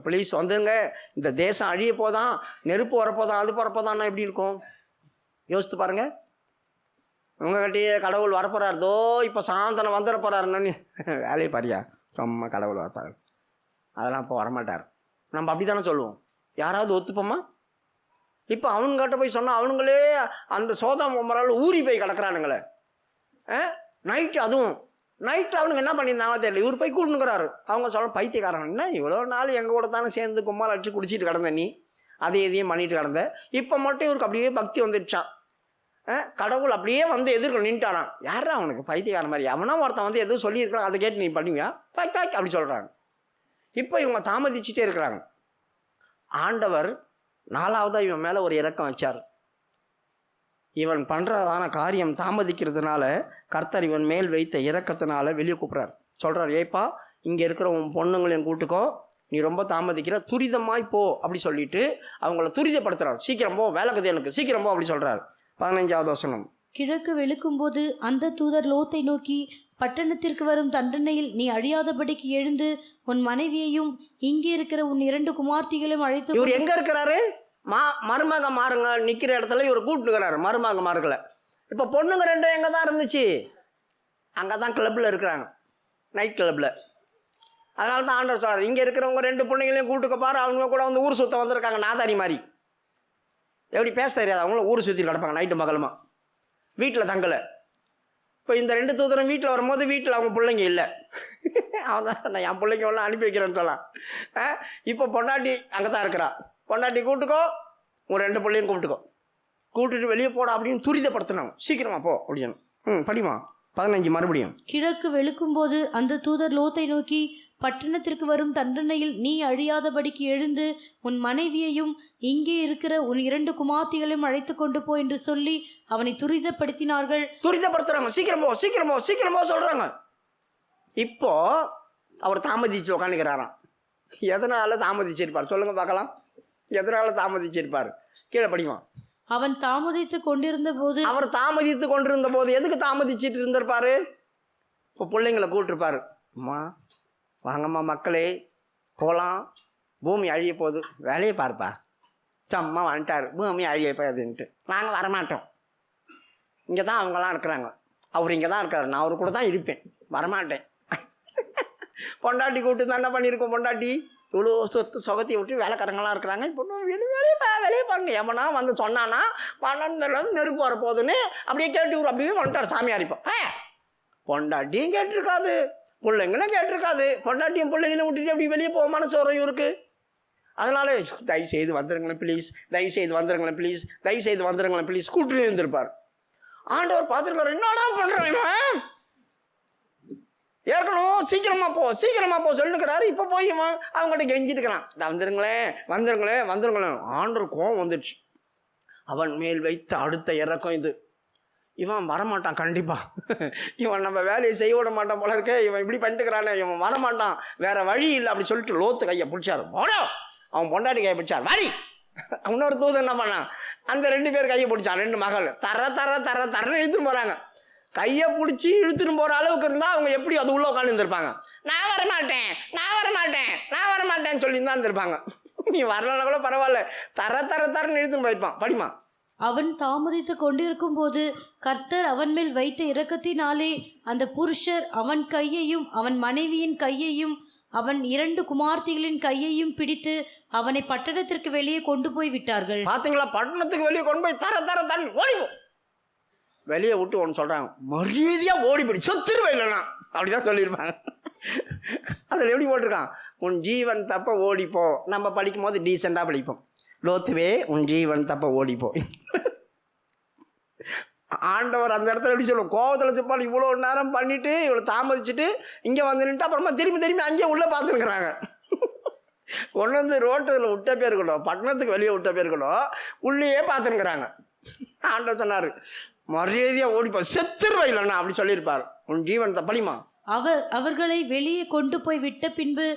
ப்ளீஸ் வந்துருங்க, இந்த தேசம் அழிய போதான், நெருப்பு வரப்போதான், அது வரப்போதான்னா எப்படி இருக்கும் யோசித்து பாருங்க. உங்ககிட்டயே கடவுள் வரப்போறார், தோ இப்போ சாயந்தரம் வந்துட போறாருன்னு வேலையை பாரியா, சும்மா கடவுள் வரப்பாரு, அதெல்லாம் இப்போ வரமாட்டார். நம்ம அப்படி தானே சொல்லுவோம், யாராவது ஒத்துப்போமா? இப்போ அவனுங்கிட்ட போய் சொன்னால் அவனுங்களே அந்த சோதம் குமரால் ஊறி போய் கிடக்குறானுங்களே. நைட்டு, அதுவும் நைட்டில் அவனுங்க என்ன பண்ணியிருந்தாங்க தெரியல, இவர் போய் கூட்டுனுக்கிறாரு. அவங்க சொல்ல பைத்தியக்காரன், என்ன இவ்வளோ நாள் எங்கள் கூட தானே சேர்ந்து கும்மால் அடிச்சு குடிச்சிட்டு கிடந்த நீ, அதை எதையும் பண்ணிட்டு கிடந்த, இப்போ மட்டும் இவருக்கு அப்படியே பக்தி வந்துடுச்சான். கடவுள் அப்படியே வந்து எதிர்க்க நின்ட்டானான். யாரா அவனுக்கு பைத்தியக்காரன் மாதிரி, அவனா ஒருத்தன் வந்து எதுவும் சொல்லியிருக்கிறான், அதை கேட்டு நீ பண்ணுவியா அப்படி சொல்கிறாங்க. இப்போ இவங்க தாமதிச்சுட்டே இருக்கிறாங்க. ஆண்டவர் 4வதாக இவன் மேலே ஒரு இரக்கம் வச்சார். இவன் பண்ணுறதான காரியம் தாமதிக்கிறதுனால கர்த்தர் இவன் மேல் வைத்த இரக்கத்தினால வெளியே கூப்பிட்றார். சொல்கிறார், ஏப்பா இங்கே இருக்கிற உன் பொண்ணுங்களையும் கூட்டுக்கோ, நீ ரொம்ப தாமதிக்கிற, துரிதமாய் போ அப்படி சொல்லிட்டு அவங்கள துரிதப்படுத்துகிறார். சீக்கிரம் போ, வேலைக்குது எனக்கு, சீக்கிரம் போ அப்படி சொல்கிறார். 15வது வசனம். கிழக்கு வெளுக்கும்போது அந்த தூதர் லோத்தை நோக்கி, பட்டணத்திற்கு வரும் தண்டனையில் நீ அழியாதபடிக்கு எழுந்து உன் மனைவியையும் இங்கே இருக்கிற உன் 2 குமார்த்திகளையும் அழைத்து. இவர் எங்கே இருக்கிறாரு, மருமக மாறுங்க நிற்கிற இடத்துல இவர் கூப்பிட்டுக்கிறாரு மருமக மாறுகளை. இப்போ பொண்ணுங்க 2 எங்கே தான் இருந்துச்சு, அங்கே தான் கிளப்பில் இருக்கிறாங்க, நைட் கிளப்பில். அதனால தான் ஆண்டவர் சொல்கிறார், இங்கே இருக்கிறவங்க 2 பிள்ளைங்களையும் கூப்பிட்டுக்க பாரு, அவங்க கூட வந்து ஊர் சுற்ற வந்திருக்காங்க, நாதாரி மாதிரி. எப்படி பேச தெரியாது, அவங்களும் ஊர் சுற்றி கிடப்பாங்க நைட்டு மகளுமா, வீட்டில் தங்கலை. இப்போ இந்த 2 தூதரும் வீட்டில் வரும்போது வீட்டில் அவங்க பிள்ளைங்க இல்லை. அவன் தான் நான் என் பிள்ளைங்க எல்லாம் அனுப்பி வைக்கிறேன்னு சொல்லலாம். இப்போ பொண்டாட்டி அங்கே தான் இருக்கிறா, பொண்டாட்டி கூப்பிட்டுக்கோ, உன் 2 பிள்ளையும் கூப்பிட்டுட்டு வெளியே போட அப்படின்னு துரிதப்படுத்தினாங்க, சீக்கிரமா போ அப்படின்னு. படிமா 15 மறுபடியும். கிழக்கு வெளுக்கும்போது அந்த தூதர் லோத்தை நோக்கி, பட்டணத்திற்கு வரும் தண்டனையில் நீ அழியாதபடிக்கு எழுந்து உன் மனைவியையும் இங்கே இருக்கிற உன் 2 குமார்த்திகளையும் அழைத்து கொண்டு போ என்று சொல்லி அவனை துரிதப்படுத்தினார்கள். துரிதப்படுத்துறாங்க, சீக்கிரம் போ சொல்றாங்க. இப்போ அவர் தாமதிச்சு உட்காந்துக்கிறாராம். எதனால தாமதிச்சிருப்பார் சொல்லுங்க பார்க்கலாம், எதனால தாமதிச்சிருப்பார்? கீழே படிமா. அவன் தாமதித்து கொண்டிருந்த போது, அவர் தாமதித்து கொண்டிருந்த போது எதுக்கு தாமதிச்சுட்டு இருந்திருப்பாரு? இப்போ பிள்ளைங்களை கூப்பிட்டுருப்பாரு, அம்மா வாங்கம்மா மக்களே போகலாம், பூமி அழிய போகுது, வேலையை பார்ப்பா. சம்மா வந்துட்டார், பூமி அழிய போகுதுன்ட்டு. நாங்கள் வரமாட்டோம், இங்கே தான் அவங்களாம் இருக்கிறாங்க, அவர் இங்கே தான் இருக்கார், நான் அவர் கூட தான் இருப்பேன், வரமாட்டேன். பொண்டாட்டி கூப்பிட்டு தான் என்ன பண்ணியிருக்கோம், பொண்டாட்டி இவ்வளோ சொத்து சொகத்தி விட்டு வேலைக்காரங்களாம் இருக்கிறாங்க, இப்போ வெளியே பண்ணு. எவனா வந்து சொன்னான்னா 12 நெருப்பு வரப்போகுதுன்னு அப்படியே கேட்டு இவர் அப்படியே வந்துட்டார் சாமியார். இப்போ பொண்டாட்டியும் கேட்டிருக்காது, பிள்ளைங்களும் கேட்டிருக்காது, பொண்டாட்டியும் பிள்ளைங்களையும் விட்டுட்டு அப்படி வெளியே போக மனசு வரும் இவருக்கு. அதனால தயவு செய்து வந்துடுங்களேன் ப்ளீஸ், தயவு செய்து வந்துடுங்களேன் ப்ளீஸ் கூப்பிட்டு இருந்திருப்பார். ஆண்டவர் பார்த்துருக்காரு, என்னடா பண்ணுறேன், ஏற்கனவே சீக்கிரமா போ சொல்லுக்கிறாரு. இப்போ போய் அவங்ககிட்ட கெஞ்சிட்டுக்கிறான், வந்துருங்களேன். ஆண்டவர் கோவம் வந்துடுச்சு. அவன் மேல் வைத்த அடுத்த இறக்கம் இது. இவன் வரமாட்டான் கண்டிப்பாக, இவன் நம்ம வேலையை செய்ய விட மாட்டான் போல இருக்கே, இவன் இப்படி பண்ணிட்டுக்கிறானே, இவன் வரமாட்டான், வேற வழி இல்லை அப்படி சொல்லிட்டு லோத்து கையை பிடிச்சாரு. போடா, அவன் பொண்டாட்டி கையை பிடிச்சார். வாடி. இன்னொரு தூதன் என்ன பண்ணான், அந்த 2 பேர் கையை பிடிச்சான். 2 மகள் தரன்னு இழுத்துன்னு போகிறாங்க. கையை பிடிச்சி இழுத்துன்னு போகிற அளவுக்கு இருந்தால் அவங்க எப்படி அது உள்ளே உட்காந்து இருந்திருப்பாங்க. நான் வரமாட்டேன்னு சொல்லி தான் இருந்திருப்பாங்க. நீ வரலன்னா கூட பரவாயில்ல, தரன்னு இழுத்துன்னு போயிருப்பான். படிமா. அவன் தாமதித்து கொண்டிருக்கும் போது கர்த்தர் அவன் மேல் வைத்த இரக்கத்தினாலே அந்த புருஷர் அவன் கையையும் அவன் மனைவியின் கையையும் அவன் 2 குமார்த்திகளின் கையையும் பிடித்து அவனை பட்டணத்திற்கு வெளியே கொண்டு போய் விட்டார்கள். பார்த்தீங்களா, பட்டணத்துக்கு வெளியே கொண்டு போய் தரன்னு ஓடிப்போம். வெளியே விட்டு ஒன்று சொல்கிறாங்க, மரியாதையாக ஓடிப்படி, சொத்துருவே இல்லைனா அப்படிதான் சொல்லியிருப்பாங்க. அதில் எப்படி போட்டிருக்கான், உன் ஜீவன் தப்ப ஓடிப்போ. நம்ம படிக்கும் போது டீசெண்டாக படிப்போம், லோத்துவே உன் ஜீவன் தப்ப ஓடிப்போ. ஆண்டவர் அந்த இடத்துல எப்படி சொல்லுவோம், கோவத்தில் செப்பால் இவ்வளோ நேரம் பண்ணிவிட்டு இவ்வளோ தாமதிச்சுட்டு இங்கே வந்து நின்றுட்டு அப்புறமா திரும்பி அங்கேயே உள்ளே பார்த்துருக்குறாங்க. கொண்டு வந்து ரோட்டில் விட்ட பேர் இருக்கணும், பட்டணத்துக்கு வெளியே விட்ட பேர் இருக்கணும், உள்ளேயே பார்த்துருக்குறாங்க. ஆண்டவர் சொன்னார், மரியாதையாக ஓடிப்போ, செத்துருவா இல்லைண்ணா அப்படி சொல்லியிருப்பார். உன் ஜீவன் தப்படிமா. அவர்களை வெளியே கொண்டு போய் விட்ட பின்பு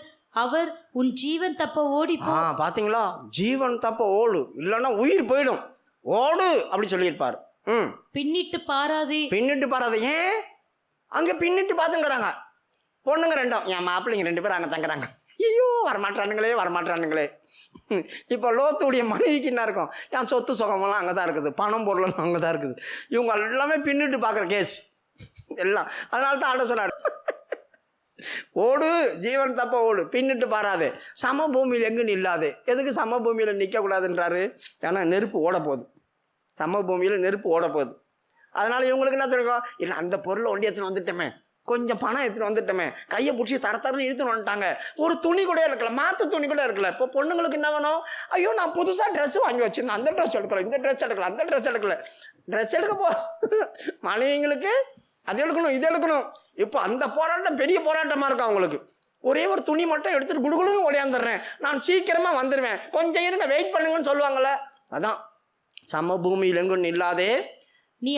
அவர் உன் ஜீவன் தப்ப ஓடிப்போ. பார்த்தீங்களா, ஜீவன் தப்ப ஓடு, இல்லைன்னா உயிர் போயிடும், ஓடு அப்படி சொல்லியிருப்பார். பின்னிட்டு பாராதே. ஏன் அங்கே பின்னிட்டு பார்த்துங்கிறாங்க. பொண்ணுங்க 2, என் மாப்பிள்ளைங்க 2 பேரும் அங்கே தங்குறாங்க. ஐயோ வரமாட்டானுங்களே. இப்போ லோத்துடைய மனைவிக்கு என்ன இருக்கும், என் சொத்து சுகமெல்லாம் அங்கே தான் இருக்குது, பணம் பொருளெல்லாம் அங்கே தான் இருக்குது. இவங்க எல்லாமே பின்னிட்டு பார்க்குற கேஸ் எல்லாம். அதனால தான் ஆட சொன்னார், ஓடு ஜீவன் தப்ப ஓடு, பின்னிட்டு பாராதே, சமபூமியில் எங்கு நில்லாதே. எதுக்கு சமபூமியில் நிற்கக்கூடாதுன்றாரு, ஏன்னா நெருப்பு ஓட போகுது, சமபூமியில் நெருப்பு ஓட போகுது. அதனால் இவங்களுக்கு என்ன தெரியும், இல்லை அந்த பொருளை ஒண்டி எடுத்துன்னு வந்துட்டோமே, கொஞ்சம் பணம் எடுத்துன்னு வந்துட்டோமே, கையை பிடிச்சி தரன்னு இழுத்துன்னு வந்துட்டாங்க. ஒரு துணி கூட இருக்கல, மாற்று துணி கூட இருக்கல. இப்போ பொண்ணுங்களுக்கு என்ன வேணும், ஐயோ நான் புதுசாக ட்ரெஸ் வாங்கி வச்சுருந்தேன், அந்த ட்ரெஸ் எடுக்கல, இந்த ட்ரெஸ் எடுக்கல, அந்த ட்ரெஸ் எடுக்கல, ட்ரெஸ் எடுக்க போ. மனைவிங்களுக்கு அது எடுக்கணும், இது எடுக்கணும். இப்போ அந்த போராட்டம் பெரிய போராட்டமாக இருக்கும் அவங்களுக்கு. ஒரே ஒரு துணி மட்டும் எடுத்துகிட்டு குடுகுடுன்னு ஓடியாந்துடுறேன், நான் சீக்கிரமாக வந்துடுவேன், கொஞ்சம் இருங்க வெயிட் பண்ணுங்கன்னு சொல்லுவாங்கள்ல. அதான் சமபூமியில் எங்கும் நில்லாதே,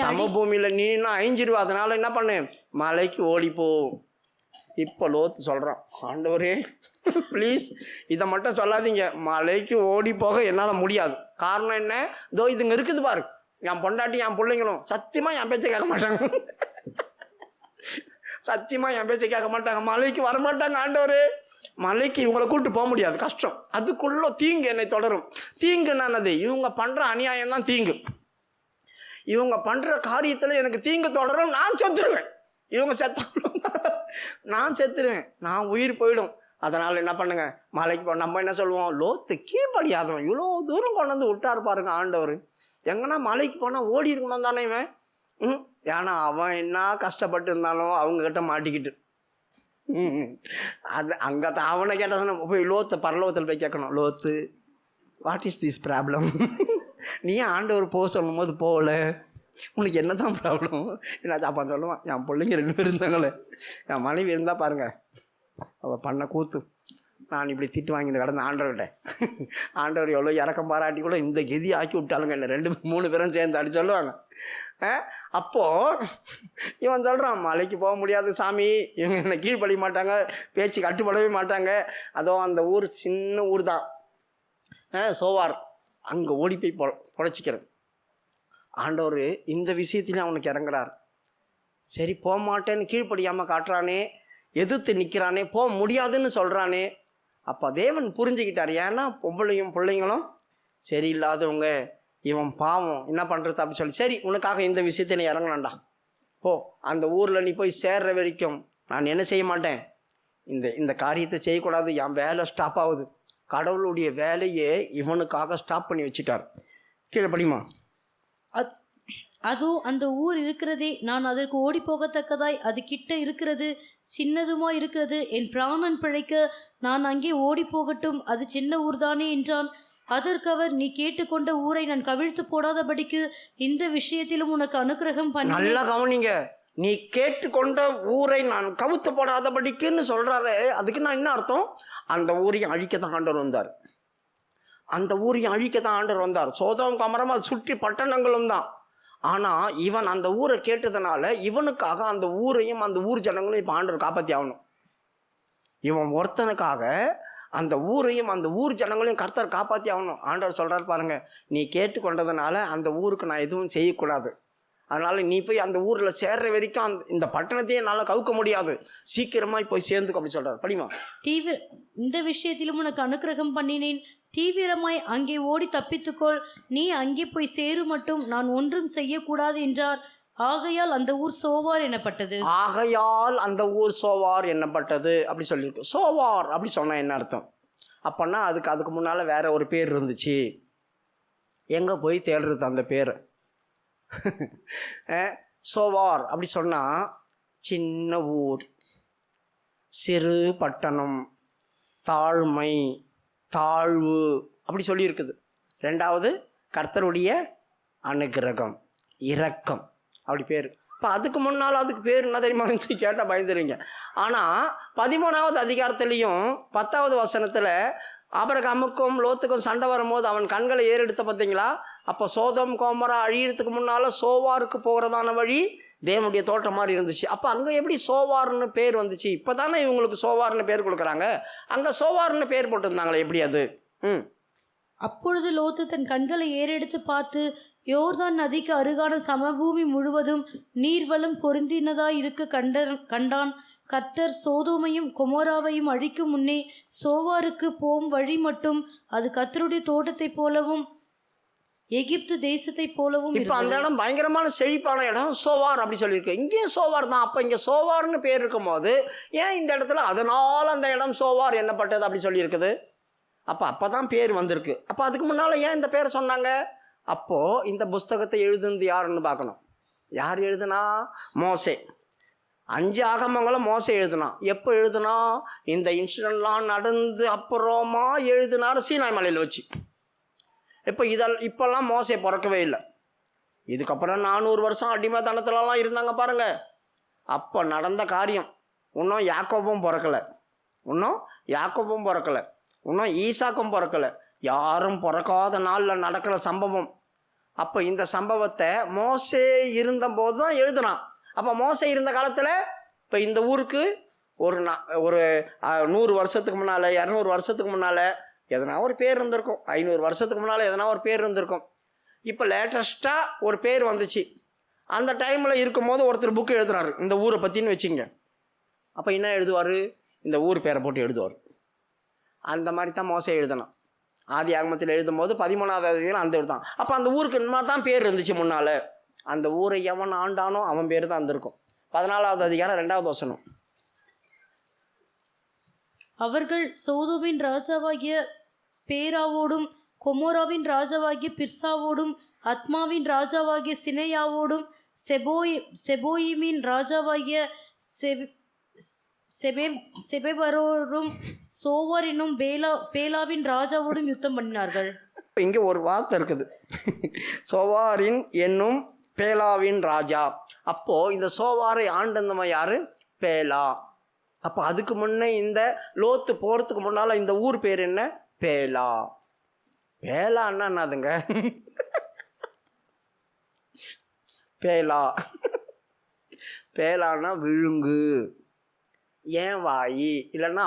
சமபூமியில் நீன்னா அழிஞ்சிருவா. அதனால என்ன பண்ணு, மலைக்கு ஓடிப்போ. இப்போ லோத்து சொல்கிறான், ஆண்டவரே ப்ளீஸ் இதை மட்டும் சொல்லாதீங்க, மலைக்கு ஓடி போக என்னால் முடியாது. காரணம் என்ன, இதோ இதுங்க இருக்குது பாரு, என் பொண்டாட்டி என் பிள்ளைங்களும் சத்தியமாக என் பேச்சை கேட்க மாட்டாங்க, மலைக்கு வரமாட்டாங்க. ஆண்டவரே மலைக்கு இவங்களை கூப்பிட்டு போக முடியாது, கஷ்டம். அதுக்குள்ள தீங்கு என்னை தொடரும். தீங்கு நானது, இவங்க பண்ணுற அநியாயம் தான் தீங்கு. இவங்க பண்ணுற காரியத்தில் எனக்கு தீங்கு தொடரும், நான் செத்துருவேன். இவங்க செத்தாலும் நான் செத்துருவேன், நான் உயிர் போயிடும். அதனால் என்ன பண்ணுங்க, மலைக்கு போ. நம்ம என்ன சொல்லுவோம், லோத்து கீழ்படியாதவன், இவ்வளோ தூரம் கொண்டு வந்து விட்டார் பாருங்க ஆண்டவர். எங்கன்னா மலைக்கு போனால் ஓடி இருக்கணும் தானே இவன். ஏன்னா அவன் என்ன கஷ்டப்பட்டு இருந்தாலும் அவங்கக்கிட்ட மாட்டிக்கிட்டு அது அங்கே தான் அவனை கேட்டால் போய் லோத்தை பரலோகத்தில் போய் கேட்கணும், லோத்து வாட் இஸ் திஸ் ப்ராப்ளம், நீ ஆண்டவர் போக சொல்லும் போது போகல, உனக்கு என்ன தான் ப்ராப்ளம். என்ன அப்பா சொல்லுவான், என் பிள்ளைங்க 2 பேர் இருந்தாங்களே, என் மனைவி இருந்தால் பாருங்கள் அவள் பண்ண கூத்து, நான் இப்படி திட்டு வாங்கிட்டு கிடந்த ஆண்டவர்கிட்ட. ஆண்டவர் எவ்வளோ இறக்கம் பாராட்டி கூட இந்த கெதி ஆக்கி விட்டாளுங்க என்ன, 2-3 பேரும் சேர்ந்து அப்படி சொல்லுவாங்க. அப்போது இவன் சொல்கிறான், மலைக்கு போக முடியாது சாமி, இவங்க என்னை கீழ்ப்படிய மாட்டாங்க, பேச்சு கட்டுப்படவே மாட்டாங்க. அதோ அந்த ஊர் சின்ன ஊர் தான், சோவார், அங்கே ஓடி போய் பொழைச்சிக்கிறது. ஆண்டவர் இந்த விஷயத்திலையும் அவனுக்கு இறங்குறார். சரி போக மாட்டேன்னு கீழ்ப்படியாமல் காட்டுறானே, எதிர்த்து நிற்கிறானே, போக முடியாதுன்னு சொல்கிறானே. அப்போ தேவன் புரிஞ்சுக்கிட்டார், ஏன்னா பொம்பளையும் பிள்ளைங்களும் சரியில்லாதவங்க, இவன் பாவம், என்ன பண்ணுறது அப்படி சொல்லி, சரி உனக்காக இந்த விஷயத்தை நீ இறங்கலாம்டா, போ அந்த ஊரில் நீ போய் சேர்ற வரைக்கும் நான் என்ன செய்ய மாட்டேன், இந்த காரியத்தை செய்யக்கூடாது, என் வேலை ஸ்டாப் ஆகுது. கடவுளுடைய வேலையே இவனுக்காக ஸ்டாப் பண்ணி வச்சுட்டார். கீழே படிமா. அதோ அந்த ஊர் இருக்கிறதே, நான் அதற்கு ஓடி போகத்தக்கதாய் அது கிட்ட இருக்கிறது, சின்னதுமா இருக்கிறது, என் பிராணன் பிழைக்க நான் அங்கே ஓடி போகட்டும், அது சின்ன ஊர்தானே என்றான். அதற்கு அவர், நீ கேட்டுக்கொண்ட ஊரை நான் கவிழ்த்து போடாதபடிக்கு இந்த விஷயத்திலும் உனக்கு அனுக்கிரகம் பண்ணி. நல்லா கவனிங்க, நீ கேட்டுக்கொண்ட ஊரை நான் கவுத்து போடாதபடிக்குன்னு சொல்கிறாரு. அதுக்கு நான் என்ன அர்த்தம்? அந்த ஊரையும் அழிக்க தான் ஆண்டவர் வந்தார். அந்த ஊரையும் அழிக்க தான் ஆண்டவர் வந்தார். சோதோம் கொமோரா அது சுற்றி பட்டணங்களும் தான். ஆனால் இவன் அந்த ஊரை கேட்டதுனால இவனுக்காக அந்த ஊரையும் அந்த ஊர் ஜனங்களையும் இப்போ ஆண்டவர் காப்பாற்றி ஆகணும். இவன் ஒருத்தனுக்காக அந்த ஊரையும் அந்த ஊர் ஜனங்களையும் கர்த்தர் காப்பாற்றி ஆகணும். ஆண்டவர் சொல்கிறார் பாருங்க, நீ கேட்டுக்கொண்டதுனால அந்த ஊருக்கு நான் எதுவும் செய்யக்கூடாது. அதனால் நீ போய் அந்த ஊரில் சேர்ற வரைக்கும் இந்த பட்டணத்தையே என்னால் கவுக்க முடியாது, சீக்கிரமாக போய் சேர்ந்துக்கும் அப்படி சொல்கிறார். படிமா. இந்த விஷயத்திலும் உனக்கு அனுக்கிரகம் பண்ணினேன், தீவிரமாய் அங்கே ஓடி தப்பித்துக்கொள், நீ அங்கே போய் சேரு மட்டும் நான் ஒன்றும் செய்யக்கூடாது என்றார். ஆகையால் அந்த ஊர் சோவார் எனப்பட்டது. ஆகையால் அந்த ஊர் சோவார் என்னப்பட்டது அப்படி சொல்லியிருக்கு. சோவார் அப்படி சொன்னால் என்ன அர்த்தம்? அப்போன்னா அதுக்கு முன்னால் வேற ஒரு பேர் இருந்துச்சு. எங்கே போய் தேடுறது அந்த பேர்? சோவார் அப்படி சொன்னால் சின்ன ஊர், சிறு பட்டணம், தாழ்மை, தாழ்வு அப்படி சொல்லியிருக்குது. ரெண்டாவது கர்த்தருடைய அனுக்கிரகம், இரக்கம் அப்படி பேர். இப்போ அதுக்கு முன்னால் அதுக்கு பேர் என்ன தெரியுமா கேட்டால் பயந்துருங்க. ஆனால் 13வது அதிகாரத்துலேயும் 10வது வசனத்தில் ஆபிரகாமுக்கும் லோத்துக்கும் சண்டை வரும்போது அவன் கண்களை ஏறெடுத்த பார்த்தீங்களா? அப்போ சோதோம் கொமோரா அழியறதுக்கு முன்னால் சோவாருக்கு போகிறதான வழி தேவனுடைய தோட்டம் மாதிரி இருந்துச்சு. அப்போ அங்கே எப்படி சோவார்னு பேர் வந்துச்சு? இப்போ தானே இவங்களுக்கு சோவார்னு பேர் கொடுக்குறாங்க. அங்கே சோவார்னு பேர் போட்டிருந்தாங்களே, எப்படி அது? அப்பொழுது லோத்து தன் கண்களை ஏறெடுத்து பார்த்து, யோர்தான் நதிக்கு அருகான சமபூமி முழுவதும் நீர்வளம் பொருந்தினதாய் இருக்க கண்டான். கர்த்தர் சோதோமையும் கொமோராவையும் அழிக்கும் முன்னே சோவாருக்கு போம் வழி மட்டும் அது கர்த்தருடைய தோட்டத்தை போலவும் எகிப்து தேசத்தை போலவும். இப்போ அந்த இடம் பயங்கரமான செழிப்பான இடம், சோவார் அப்படி சொல்லியிருக்கு. இங்கேயும் சோவார் தான். அப்போ இங்கே சோவார்னு பேர் இருக்கும் போது ஏன் இந்த இடத்துல அதனால் அந்த இடம் சோவார் என்னப்பட்டது அப்படி சொல்லியிருக்குது? அப்போ தான் பேர் வந்திருக்கு. அப்போ அதுக்கு முன்னால் ஏன் இந்த பேரை சொன்னாங்க? அப்போது இந்த புஸ்தகத்தை எழுதுனது யாருன்னு பார்க்கணும். யார் எழுதுனா? மோசே. 5 ஆகமங்களும் மோசே எழுதுனான். எப்போ எழுதுனா? இந்த இன்சிடென்ட்லாம் நடந்து அப்புறமா எழுதினார் சீனாய் மலையில் வச்சு. இப்போல்லாம் மோசே பிறக்கவே இல்லை. இதுக்கப்புறம் 400 வருஷம் அடிமைத்தனத்துலலாம் இருந்தாங்க பாருங்க. அப்போ நடந்த காரியம். இன்னும் யாக்கோபும் பிறக்கலை, இன்னும் ஈசாக்கும் பிறக்கலை. யாரும் பிறக்காத நாளில் நடக்கிற சம்பவம். அப்போ இந்த சம்பவத்தை மோசே இருந்தபோது தான் எழுதுனான். அப்போ மோசே இருந்த காலத்தில் இப்போ இந்த ஊருக்கு ஒரு 100 வருஷத்துக்கு முன்னால், 200 வருஷத்துக்கு முன்னால் எதனா ஒரு பேர் இருந்திருக்கும். 500 வருஷத்துக்கு முன்னால் எதனா ஒரு பேர் இருந்திருக்கும். இப்போ லேட்டஸ்ட்டாக ஒரு பேர் வந்துச்சு. அந்த டைமில் இருக்கும்போது ஒருத்தர் புக்கு எழுதுறாரு இந்த ஊரை பற்றின்னு வச்சுங்க. அப்போ என்ன எழுதுவார்? இந்த ஊர் பேரை போட்டு எழுதுவார். அந்த மாதிரி தான் மோசே எழுதணும். ஆதி ஆகமத்தில் எழுதும் போது 13வது அதிகாரம் அந்த தான். அப்போ அந்த ஊருக்கு என்ன தான் பேர் இருந்துச்சு முன்னால்? அந்த ஊரை எவன் ஆண்டானோ அவன் பேர் தான் இருந்திருக்கும். 14வது அதிகாரம் 2வது வசனம். அவர்கள் சோதோமின் ராஜாவாகிய பேராவோடும், கொமோராவின் ராஜாவாகிய பிர்சாவோடும், அத்மாவின் ராஜாவாகிய சினையாவோடும், செபோயிமின் ராஜாவாகிய செபெபரோடும், சோவார் என்னும் பேலாவின் ராஜாவோடும் யுத்தம் பண்ணினார்கள். இங்கே ஒரு வார்த்தை இருக்குது, சோவாரின் என்னும் பேலாவின் ராஜா. அப்போது இந்த சோவாரை ஆண்டந்தவன் யார்? பேலா. அப்போ அதுக்கு முன்னே இந்த லோத்து போகிறதுக்கு முன்னால் இந்த ஊர் பேர் என்ன? பேலா. பேலான்னா என்னதுங்க? பேலான்னா விழுங்கு, ஏன் வாயி, இல்லைன்னா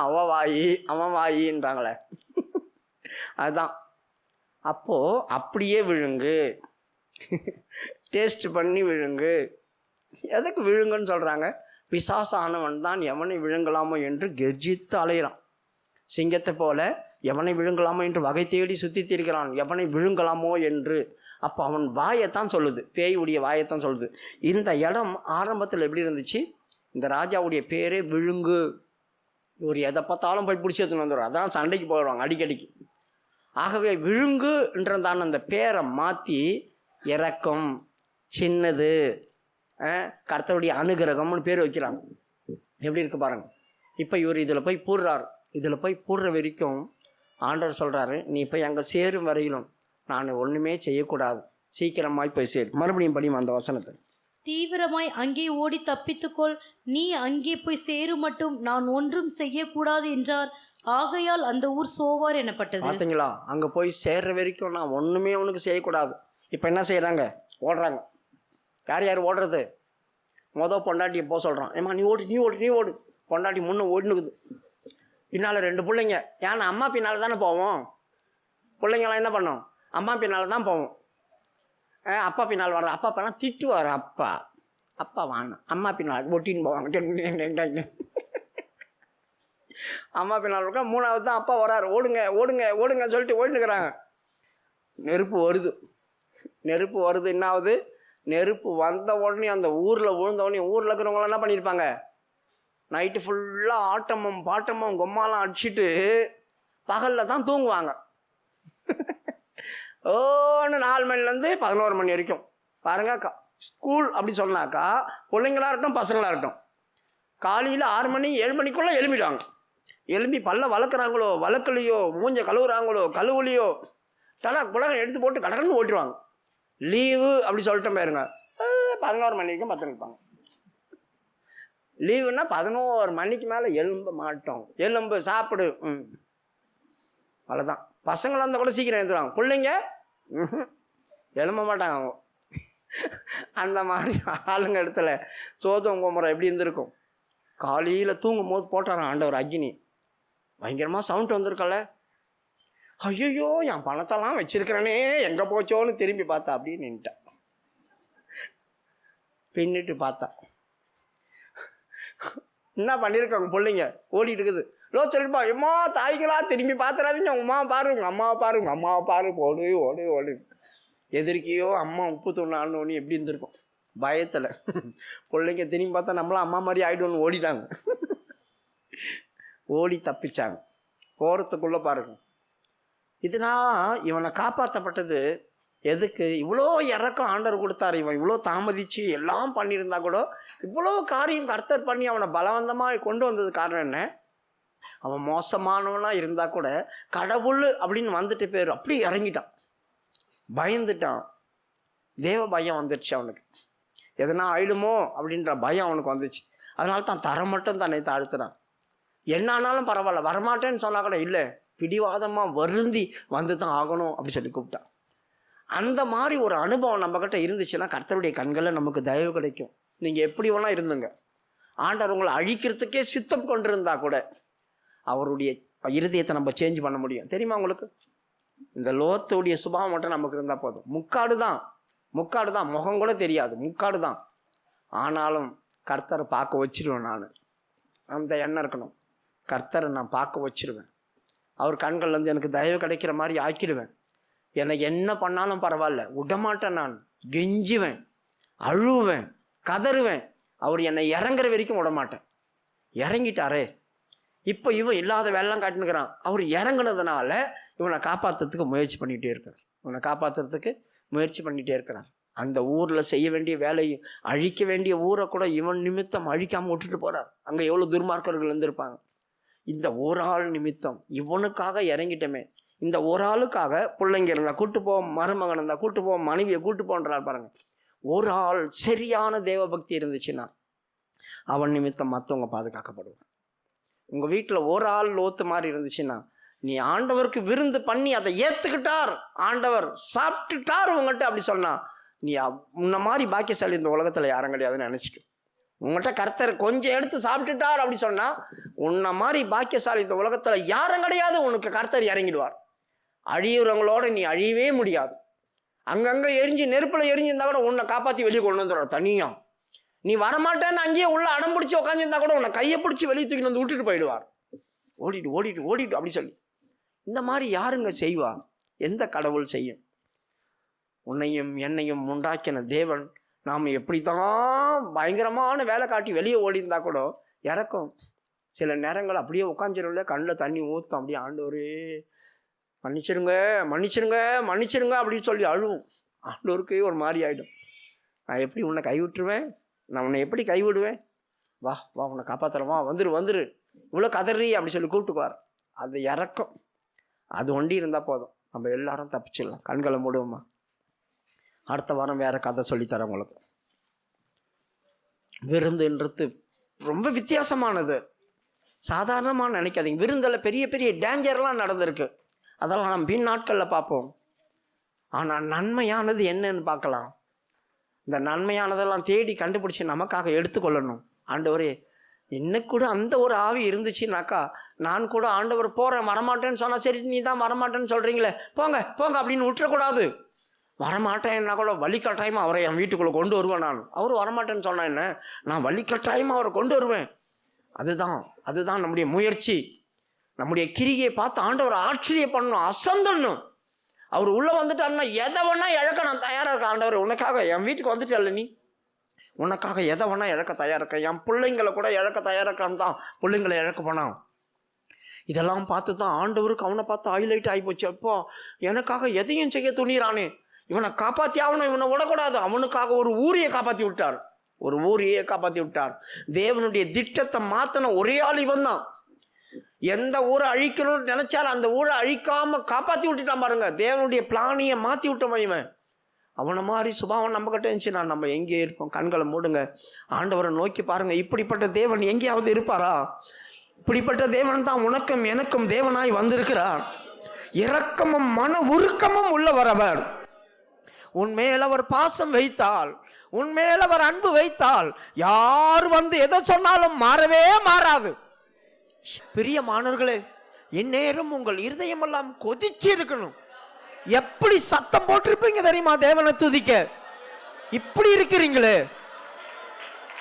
அவன் வாயின்றாங்களே அதுதான். அப்போது அப்படியே விழுங்கு, டேஸ்ட் பண்ணி விழுங்கு. எதுக்கு விழுங்குன்னு சொல்கிறாங்க? பிசாசானவன் தான் எவனை விழுங்கலாமோ என்று கெர்ஜித்து அலைகிறான். சிங்கத்தை போல எவனை விழுங்கலாமோ என்று வகை தேடி சுற்றி திரிகிறான், எவனை விழுங்கலாமோ என்று. அப்போ அவன் வாயைத்தான் சொல்லுது, பேயுடைய வாயைத்தான் சொல்லுது. இந்த இடம் ஆரம்பத்தில் எப்படி இருந்துச்சு? இந்த ராஜாவுடைய பேரே விழுங்கு. இவர் எதை பார்த்தாலும் போய் பிடிச்சி எடுத்துன்னு வந்துடுவார். அதான் சண்டைக்கு போயிடுவாங்க அடிக்கடிக்கு. ஆகவே விழுங்குன்றதான அந்த பேரை மாற்றி இரக்கம், சின்னது, கர்த்தருடைய அனுகிரகம்னு பேர் வைக்கிறாங்க. எப்படி இருக்கு பாருங்க. இப்போ இவர் இதில் போய் போடுற வரைக்கும் ஆண்டவர் சொல்கிறாரு, நீ போய் அங்கே சேரும் வரையிலும் நான் ஒன்றுமே செய்யக்கூடாது, சீக்கிரமாய் போய் சேரு. மறுபடியும் படியும் அந்த வசனத்தை. தீவிரமாய் அங்கே ஓடி தப்பித்துக்கொள், நீ அங்கே போய் சேரும் மட்டும் நான் ஒன்றும் செய்யக்கூடாது என்றார். ஆகையால் அந்த ஊர் சோவார் எனப்பட்டது. பார்த்தீங்களா, அங்கே போய் சேர்ற வரைக்கும் நான் ஒன்றுமே அவனுக்கு செய்யக்கூடாது. இப்போ என்ன செய்கிறாங்க? ஓடுறாங்க. யார் யார் ஓடுறது? பொண்டாட்டியை போக சொல்கிறான். ஏம்மா நீ ஓடு, நீ ஓடு, நீ ஓடு. பொண்டாட்டி முன்னே ஓடினுக்குது. பின்னால் 2 பிள்ளைங்க. ஏன்னா அம்மா பின்னால் தானே போவோம். பிள்ளைங்களாம் என்ன பண்ணோம்? அம்மா பின்னால் தான் போவோம். அப்பா பின்னால் வர்ற அப்பா பின்னால் திட்டுவார். அப்பா வாங்க, அம்மா பின்னால் ஒட்டின்னு போவாங்க. அம்மா பின்னால் இருக்கா. 3வது தான் அப்பா வர்றாரு. ஓடுங்க ஓடுங்க ஓடுங்க சொல்லிட்டு ஓடினுக்கிறாங்க. நெருப்பு வருது. என்ன ஆகுது? நெருப்பு வந்த உடனே அந்த ஊரில் விழுந்த உடனே ஊரில் இருக்கிறவங்களாம் என்ன பண்ணியிருப்பாங்க? நைட்டு ஃபுல்லாக ஆட்டமும் பாட்டமும் கொம்மாலாம் அடிச்சுட்டு பகலில் தான் தூங்குவாங்க. 4 மணிலேருந்து 11 மணி வரைக்கும் பாருங்க. ஸ்கூல் அப்படி சொன்னாக்கா பிள்ளைங்களா இருக்கட்டும் பசங்களாக இருக்கட்டும், காலையில் 6 மணி 7 மணிக்குள்ளே எழும்பிடுவாங்க. எழும்பி பல்ல வளர்க்குறாங்களோ வளர்க்கலையோ, மூஞ்ச கழுவுறாங்களோ கழுவுலையோ, புலகம் எடுத்து போட்டு கடற்கன்னு ஓட்டிடுவாங்க. லீவு அப்படி சொல்லிட்டோம் பாருங்க, 11 மணி வரைக்கும் பத்திருப்பாங்க. லீவுன்னா 11 மணிக்கு மேலே எழும்ப மாட்டோம். எலும்பு சாப்பிடு, அவ்வளோதான். பசங்களாக இருந்தால் கூட சீக்கிரம் எழுந்துருவாங்க. பிள்ளைங்க எழும்ப மாட்டாங்க. அவங்க அந்த மாதிரி ஆளுங்க இடத்துல சோதம் கோமுறை எப்படி இருந்திருக்கும்? காலையில் தூங்கும் போது போட்டாரான் ஆண்டவர் அக்னி. பயங்கரமாக சவுண்ட் வந்திருக்கல. ஐயோ என் பணத்தெல்லாம் வச்சிருக்கிறேனே எங்கே போச்சோன்னு திரும்பி பார்த்தா அப்படின்னு நின்ட்டேன். பின்னிட்டு பார்த்தா என்ன பண்ணியிருக்காங்க? பிள்ளைங்க ஓடிட்டு இருக்குது. சொல்லிப்பா, எம்மா தாய்களா திரும்பி பார்த்துறாதீங்க, உங்க அம்மாவை பாரு ஓடு ஓடு ஓடு. எதிர்க்கையோ அம்மா உப்பு தூணான்னு எப்படி இருந்திருக்கும்? பயத்தில் பிள்ளைங்க திரும்பி பார்த்தா நம்மளாம் அம்மா மாதிரி ஆகிடும்னு ஓடிட்டாங்க. ஓடி தப்பிச்சாங்க. போகிறதுக்குள்ளே பாருங்க, இதனால் இவனை காப்பாற்றப்பட்டது எதுக்கு? இவ்வளோ இறக்கம் ஆண்டவர் கொடுத்தாரு. இவன் இவ்வளோ தாமதிச்சு எல்லாம் பண்ணியிருந்தா கூட இவ்வளோ காரியம் கர்த்தர் பண்ணி அவனை பலவந்தமாக கொண்டு வந்தது காரணம் என்ன? அவன் மோசமானவனா இருந்தால் கூட கடவுள் அப்படின்னு வந்துட்டு பேர் அப்படி இறங்கிட்டான். பயந்துட்டான். தேவ பயம் வந்துடுச்சு அவனுக்கு. எதனா ஆயிடுமோ அப்படின்ற பயம் அவனுக்கு வந்துச்சு. அதனால தான் தர மட்டும் தன்னை தாழ்த்துனான். என்ன ஆனாலும் பரவாயில்ல, வரமாட்டேன்னு சொன்னால் கூட இல்லை, பிடிவாதமாக வருந்தி வந்து தான் ஆகணும் அப்படி சொல்லி கூப்பிட்டான். அந்த மாதிரி ஒரு அனுபவம் நம்மக்கிட்ட இருந்துச்சுன்னா கர்த்தருடைய கண்களில் நமக்கு தயவு கிடைக்கும். நீங்கள் எப்படி வேணா இருந்துங்க, ஆண்டவர் உங்களை அழிக்கிறதுக்கே சித்தம் கொண்டிருந்தா கூட அவருடைய இருதயத்தை நம்ம சேஞ்ச் பண்ண முடியும். தெரியுமா உங்களுக்கு? இந்த லோத்துடைய சுபாவம் மட்டும் நமக்கு இருந்தால் போதும். முக்காடு தான், முகம் கூட தெரியாது, முக்காடு தான். ஆனாலும் கர்த்தரை பார்க்க வச்சிருவேன். நான் அந்த எண்ணம் இருக்கணும். கர்த்தரை நான் பார்க்க வச்சிருவேன். அவர் கண்கள்லேருந்து எனக்கு தயவு கிடைக்கிற மாதிரி ஆக்கிடுவேன். எனக்கு என்ன பண்ணாலும் பரவாயில்ல, விடமாட்டேன். நான் கெஞ்சுவேன், அழுவேன், கதறுவேன். அவர் என்னை இறங்குற வரைக்கும் விடமாட்டேன். இறங்கிட்டாரே, இப்போ இவன் இல்லாத வேலைலாம் காட்டினுக்கிறான். அவர் இறங்குனதுனால இவனை காப்பாற்றுறதுக்கு முயற்சி பண்ணிகிட்டே இருக்கிறான். அந்த ஊரில் செய்ய வேண்டிய வேலையை, அழிக்க வேண்டிய ஊரை கூட இவன் நிமித்தம் அழிக்காமல் விட்டுட்டு போகிறார். அங்கே எவ்வளோ துர்மார்க்கர்கள் இருந்திருப்பாங்க. இந்த ஒரு ஆள் நிமித்தம் இவனுக்காக இறங்கிட்டமே. இந்த ஒரு ஆளுக்காக பிள்ளைங்க இருந்தால் கூட்டு போவோம், மருமகன் இருந்தால் கூட்டு போவோம், மனைவியை கூட்டு போன்றார் பாருங்க. ஒரு ஆள் சரியான தேவபக்தி இருந்துச்சுன்னா அவன் நிமித்தம் மற்றவங்க பாதுகாக்கப்படுவான். உங்கள் வீட்டில் ஒரு ஆள் லோத்து மாதிரி இருந்துச்சுன்னா, நீ ஆண்டவருக்கு விருந்து பண்ணி அதை ஏற்றுக்கிட்டார், ஆண்டவர் சாப்பிட்டுட்டார் உங்கள்கிட்ட அப்படி சொன்னா, நீ முன்ன மாதிரி பாக்கியசாலி இந்த உலகத்தில் யாரும் கிடையாதுன்னு நினச்சிக்க. உங்கள்கிட்ட கர்த்தர் கொஞ்சம் எடுத்து சாப்பிட்டுட்டார் அப்படி சொன்னால், உன்ன மாதிரி பாக்கியசாலி இந்த உலகத்தில் யாரும் கிடையாது. உனக்கு கர்த்தர் இறங்கிடுவார். அழியுறவங்களோட நீ அழியவே முடியாது. அங்கங்கே எரிஞ்சு நெருப்பில் எரிஞ்சிருந்தா கூட உன்னை காப்பாற்றி வெளியே கொண்டு வந்துடுவார் தனியாக. நீ வரமாட்டேன்னு அங்கேயே உள்ள அடம் பிடிச்சி உட்காந்துருந்தா கூட உன்னை கையை பிடிச்சி வெளியே தூக்கி வந்து விட்டுட்டு போயிடுவார். ஓடிட்டு அப்படி சொல்லி. இந்த மாதிரி யாருங்க செய்வா? எந்த கடவுள் செய்யும்? உன்னையும் என்னையும் உண்டாக்கின தேவன் நாம் எப்படி தான் பயங்கரமான வேலை காட்டி வெளியே ஓடிருந்தா கூட இறக்கும். சில நேரங்கள் அப்படியே உட்காந்துருல, கண்ணில் தண்ணி ஊற்றும். அப்படியே ஆண்டவரே மன்னிச்சிருங்க அப்படின்னு சொல்லி அழுவும். ஆண்டவருக்கு ஒரு மாதிரி ஆகிடும். நான் எப்படி உன்னை கைவிட்டுருவேன்? நான் உன்னை எப்படி கைவிடுவேன்? வா உன்னை காப்பாற்றுறவா, வந்துரு இவ்வளோ கதறி அப்படி சொல்லி கூப்பிட்டுக்குவார். அது இறக்கம். அது ஒண்டி இருந்தால் போதும், நம்ம எல்லாரும் தப்பிச்சிடலாம். கண்களை மூடுவோமா? அடுத்த வாரம் வேறு கதை சொல்லித்தரேன் உங்களுக்கு. விருந்துன்றது ரொம்ப வித்தியாசமானது, சாதாரணமாக நினைக்காதீங்க. விருந்தில் பெரிய பெரிய டேஞ்சர்லாம் நடந்திருக்கு, அதெல்லாம் நம்ம பின் நாட்களில் பார்ப்போம். ஆனால் நன்மையானது என்னன்னு பார்க்கலாம். இந்த நன்மையானதெல்லாம் தேடி கண்டுபிடிச்சி நமக்காக எடுத்துக்கொள்ளணும். ஆண்டவரே, இன்னும் கூட அந்த ஒரு ஆவி இருந்துச்சுனாக்கா நான் கூட ஆண்டவர் போகிறேன் வரமாட்டேன்னு சொன்னால், சரி நீ தான் வரமாட்டேன்னு சொல்கிறீங்களே, போங்க போங்க அப்படின்னு விட்டுறக்கூடாது. வரமாட்டேன்னா கூட வழிகட்டாயமாக அவரை என் வீட்டுக்குள்ளே கொண்டு வருவேன். நான் அவர் வரமாட்டேன்னு சொன்னேன் என்ன, நான் வழிகட்டாயமாக அவரை கொண்டு வருவேன். அதுதான் நம்முடைய முயற்சி. நம்முடைய கிரியை பார்த்து ஆண்டவர் ஆச்சரியப்படணும், அசந்தணும். அவர் உள்ளே வந்துட்டாருன்னா எதை வேணா இழக்க நான் தயாராக இருக்கேன். ஆண்டவர் உனக்காக என் வீட்டுக்கு வந்துட்டல, நீ உனக்காக எதை வேணா இழக்க தயாராக இருக்க. என் பிள்ளைங்களை கூட இழக்க தயாராக இருக்கான்னு தான் பிள்ளைங்களை இழக்க போனான். இதெல்லாம் பார்த்து தான் ஆண்டவருக்கு அவனை பார்த்து ஹைலைட் ஆகிப்போச்சு. அப்போ எனக்காக எதையும் செய்ய துணிறானே, இவனை காப்பாற்றி ஆகணும், இவனை விடக்கூடாது. அவனுக்காக ஒரு ஊரையை காப்பாற்றி விட்டார், ஒரு ஊரையே காப்பாற்றி விட்டார். தேவனுடைய திட்டத்தை மாற்றின ஒரே ஆள் இவன் தான். எந்த ஊரை அழிக்கணும்னு நினைச்சாலும் அந்த ஊரை அழிக்காம காப்பாற்றி விட்டுட்டான் பாருங்க. தேவனுடைய பிளானியை மாற்றி விட்டவன் இவன். அவனை மாதிரி சுபாவம் நம்ம கிட்ட இருந்துச்சுன்னா நம்ம எங்கே இருப்போம்? கண்களை மூடுங்க, ஆண்டவரை நோக்கி பாருங்க. இப்படிப்பட்ட தேவன் எங்கேயாவது இருப்பாரா? இப்படிப்பட்ட தேவன் தான் உனக்கும் எனக்கும் தேவனாய் வந்திருக்கிறார். இரக்கமும் மன உருக்கமும் உள்ளவர் அவர். உன்மேல் அவர் பாசம் வைத்தால், உன்மேல் அவர் அன்பு வைத்தால், யார் வந்து எதை சொன்னாலும் மாறவே மாறாது. பிரியமானவர்களே, இந்நேரம் உங்கள் இருதயம் எல்லாம் கொதிச்சு இருக்கணும். எப்படி சத்தம் போட்டிருப்பீங்க தெரியுமா தேவனை துதிக்க? இப்படி இருக்கிறீங்களே.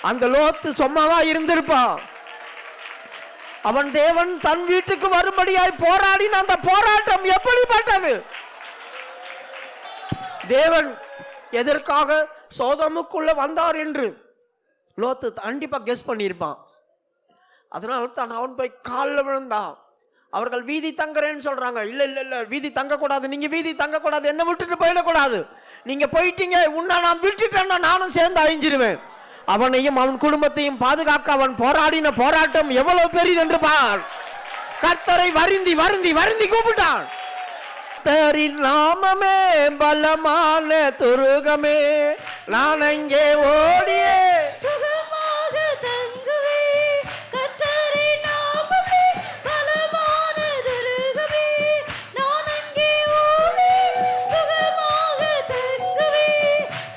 அந்த லோத்து சும்மாவா இருந்திருப்பான்? அவன் தேவன் தன் வீட்டுக்கு வரும்படியாய் போராடின அந்த போராட்டம் எப்படிப்பட்டது? தேவன் எதற்காக சோதோமுக்குள்ள வந்தார் என்று லோத்து கண்டிப்பா கெஸ் பண்ணியிருப்பான். அதனால தான் அவன் போய் காலில் விழுந்தான். அவர்கள் வீதி தங்குறேன்னு சொல்றாங்க. இல்ல வீதி தங்கக்கூடாது, நீங்க வீதி தங்கக்கூடாது, என்ன விட்டுட்டு போயிடக்கூடாது. நீங்க போயிட்டீங்க, உன்னை நான் விட்டுட்டேன்னா நானும் சேர்ந்து அழிஞ்சிருவேன். அவனையும் அவன் குடும்பத்தையும் பாதுகாக்க அவன் போராடின போராட்டம் எவ்வளவு பெரியது என்று பார். கர்த்தரை வருந்தி வருந்தி வருந்தி கூப்பிட்டான். கர்த்தரின் நாமமே பலமான துருகமே, நான் அங்கே ஓடியே சுகமாக தங்குவே. கர்த்தரின் நாமமே பலமான துருகமே, நான் அங்கே ஓடி சுகமாக தங்குவே.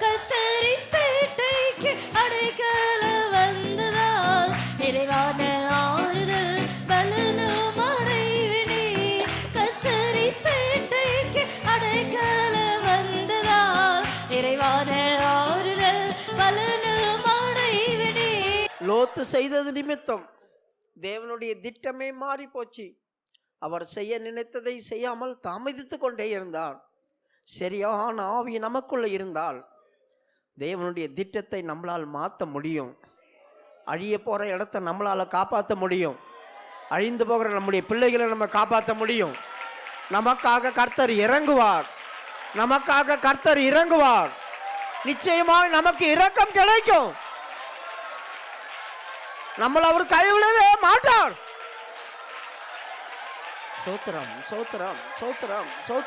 கர்த்தரின் சேட்டைக்கு அடைக்கலம் வந்ததால் நிறைவான ஆறுதல் பலனும் அடைவினே. கர்த்தரின் சேட்டைக்கு அடைக்கலம் வந்ததால் நிறைவான ஆறுதல் பலனும் அடைவினே. லோத்து செய்தது நிமித்தம் தேவனுடைய திட்டமே மாறி போச்சு. அவர் செய்ய நினைத்ததை செய்யாமல் தாமதித்து கொண்டே இருந்தார். சரியான ஆவி நமக்குள்ள இருந்தால் தேவனுடைய திட்டத்தை நம்மளால் மாற்ற முடியும். அழிய போகிற இடத்த நம்மளால் காப்பாற்ற முடியும். அழிந்து போகிற நம்முடைய பிள்ளைகளை நம்ம காப்பாற்ற முடியும். நமக்காக கர்த்தர் இறங்குவார், நமக்காக கர்த்தர் இறங்குவார். நிச்சயமாக நமக்கு இரக்கம் கிடைக்கும். நம்மளை அவர் கைவிடவே மாட்டார். சோத்திரம் சோத்திரம் சோத்திரம் சோத்திரம்.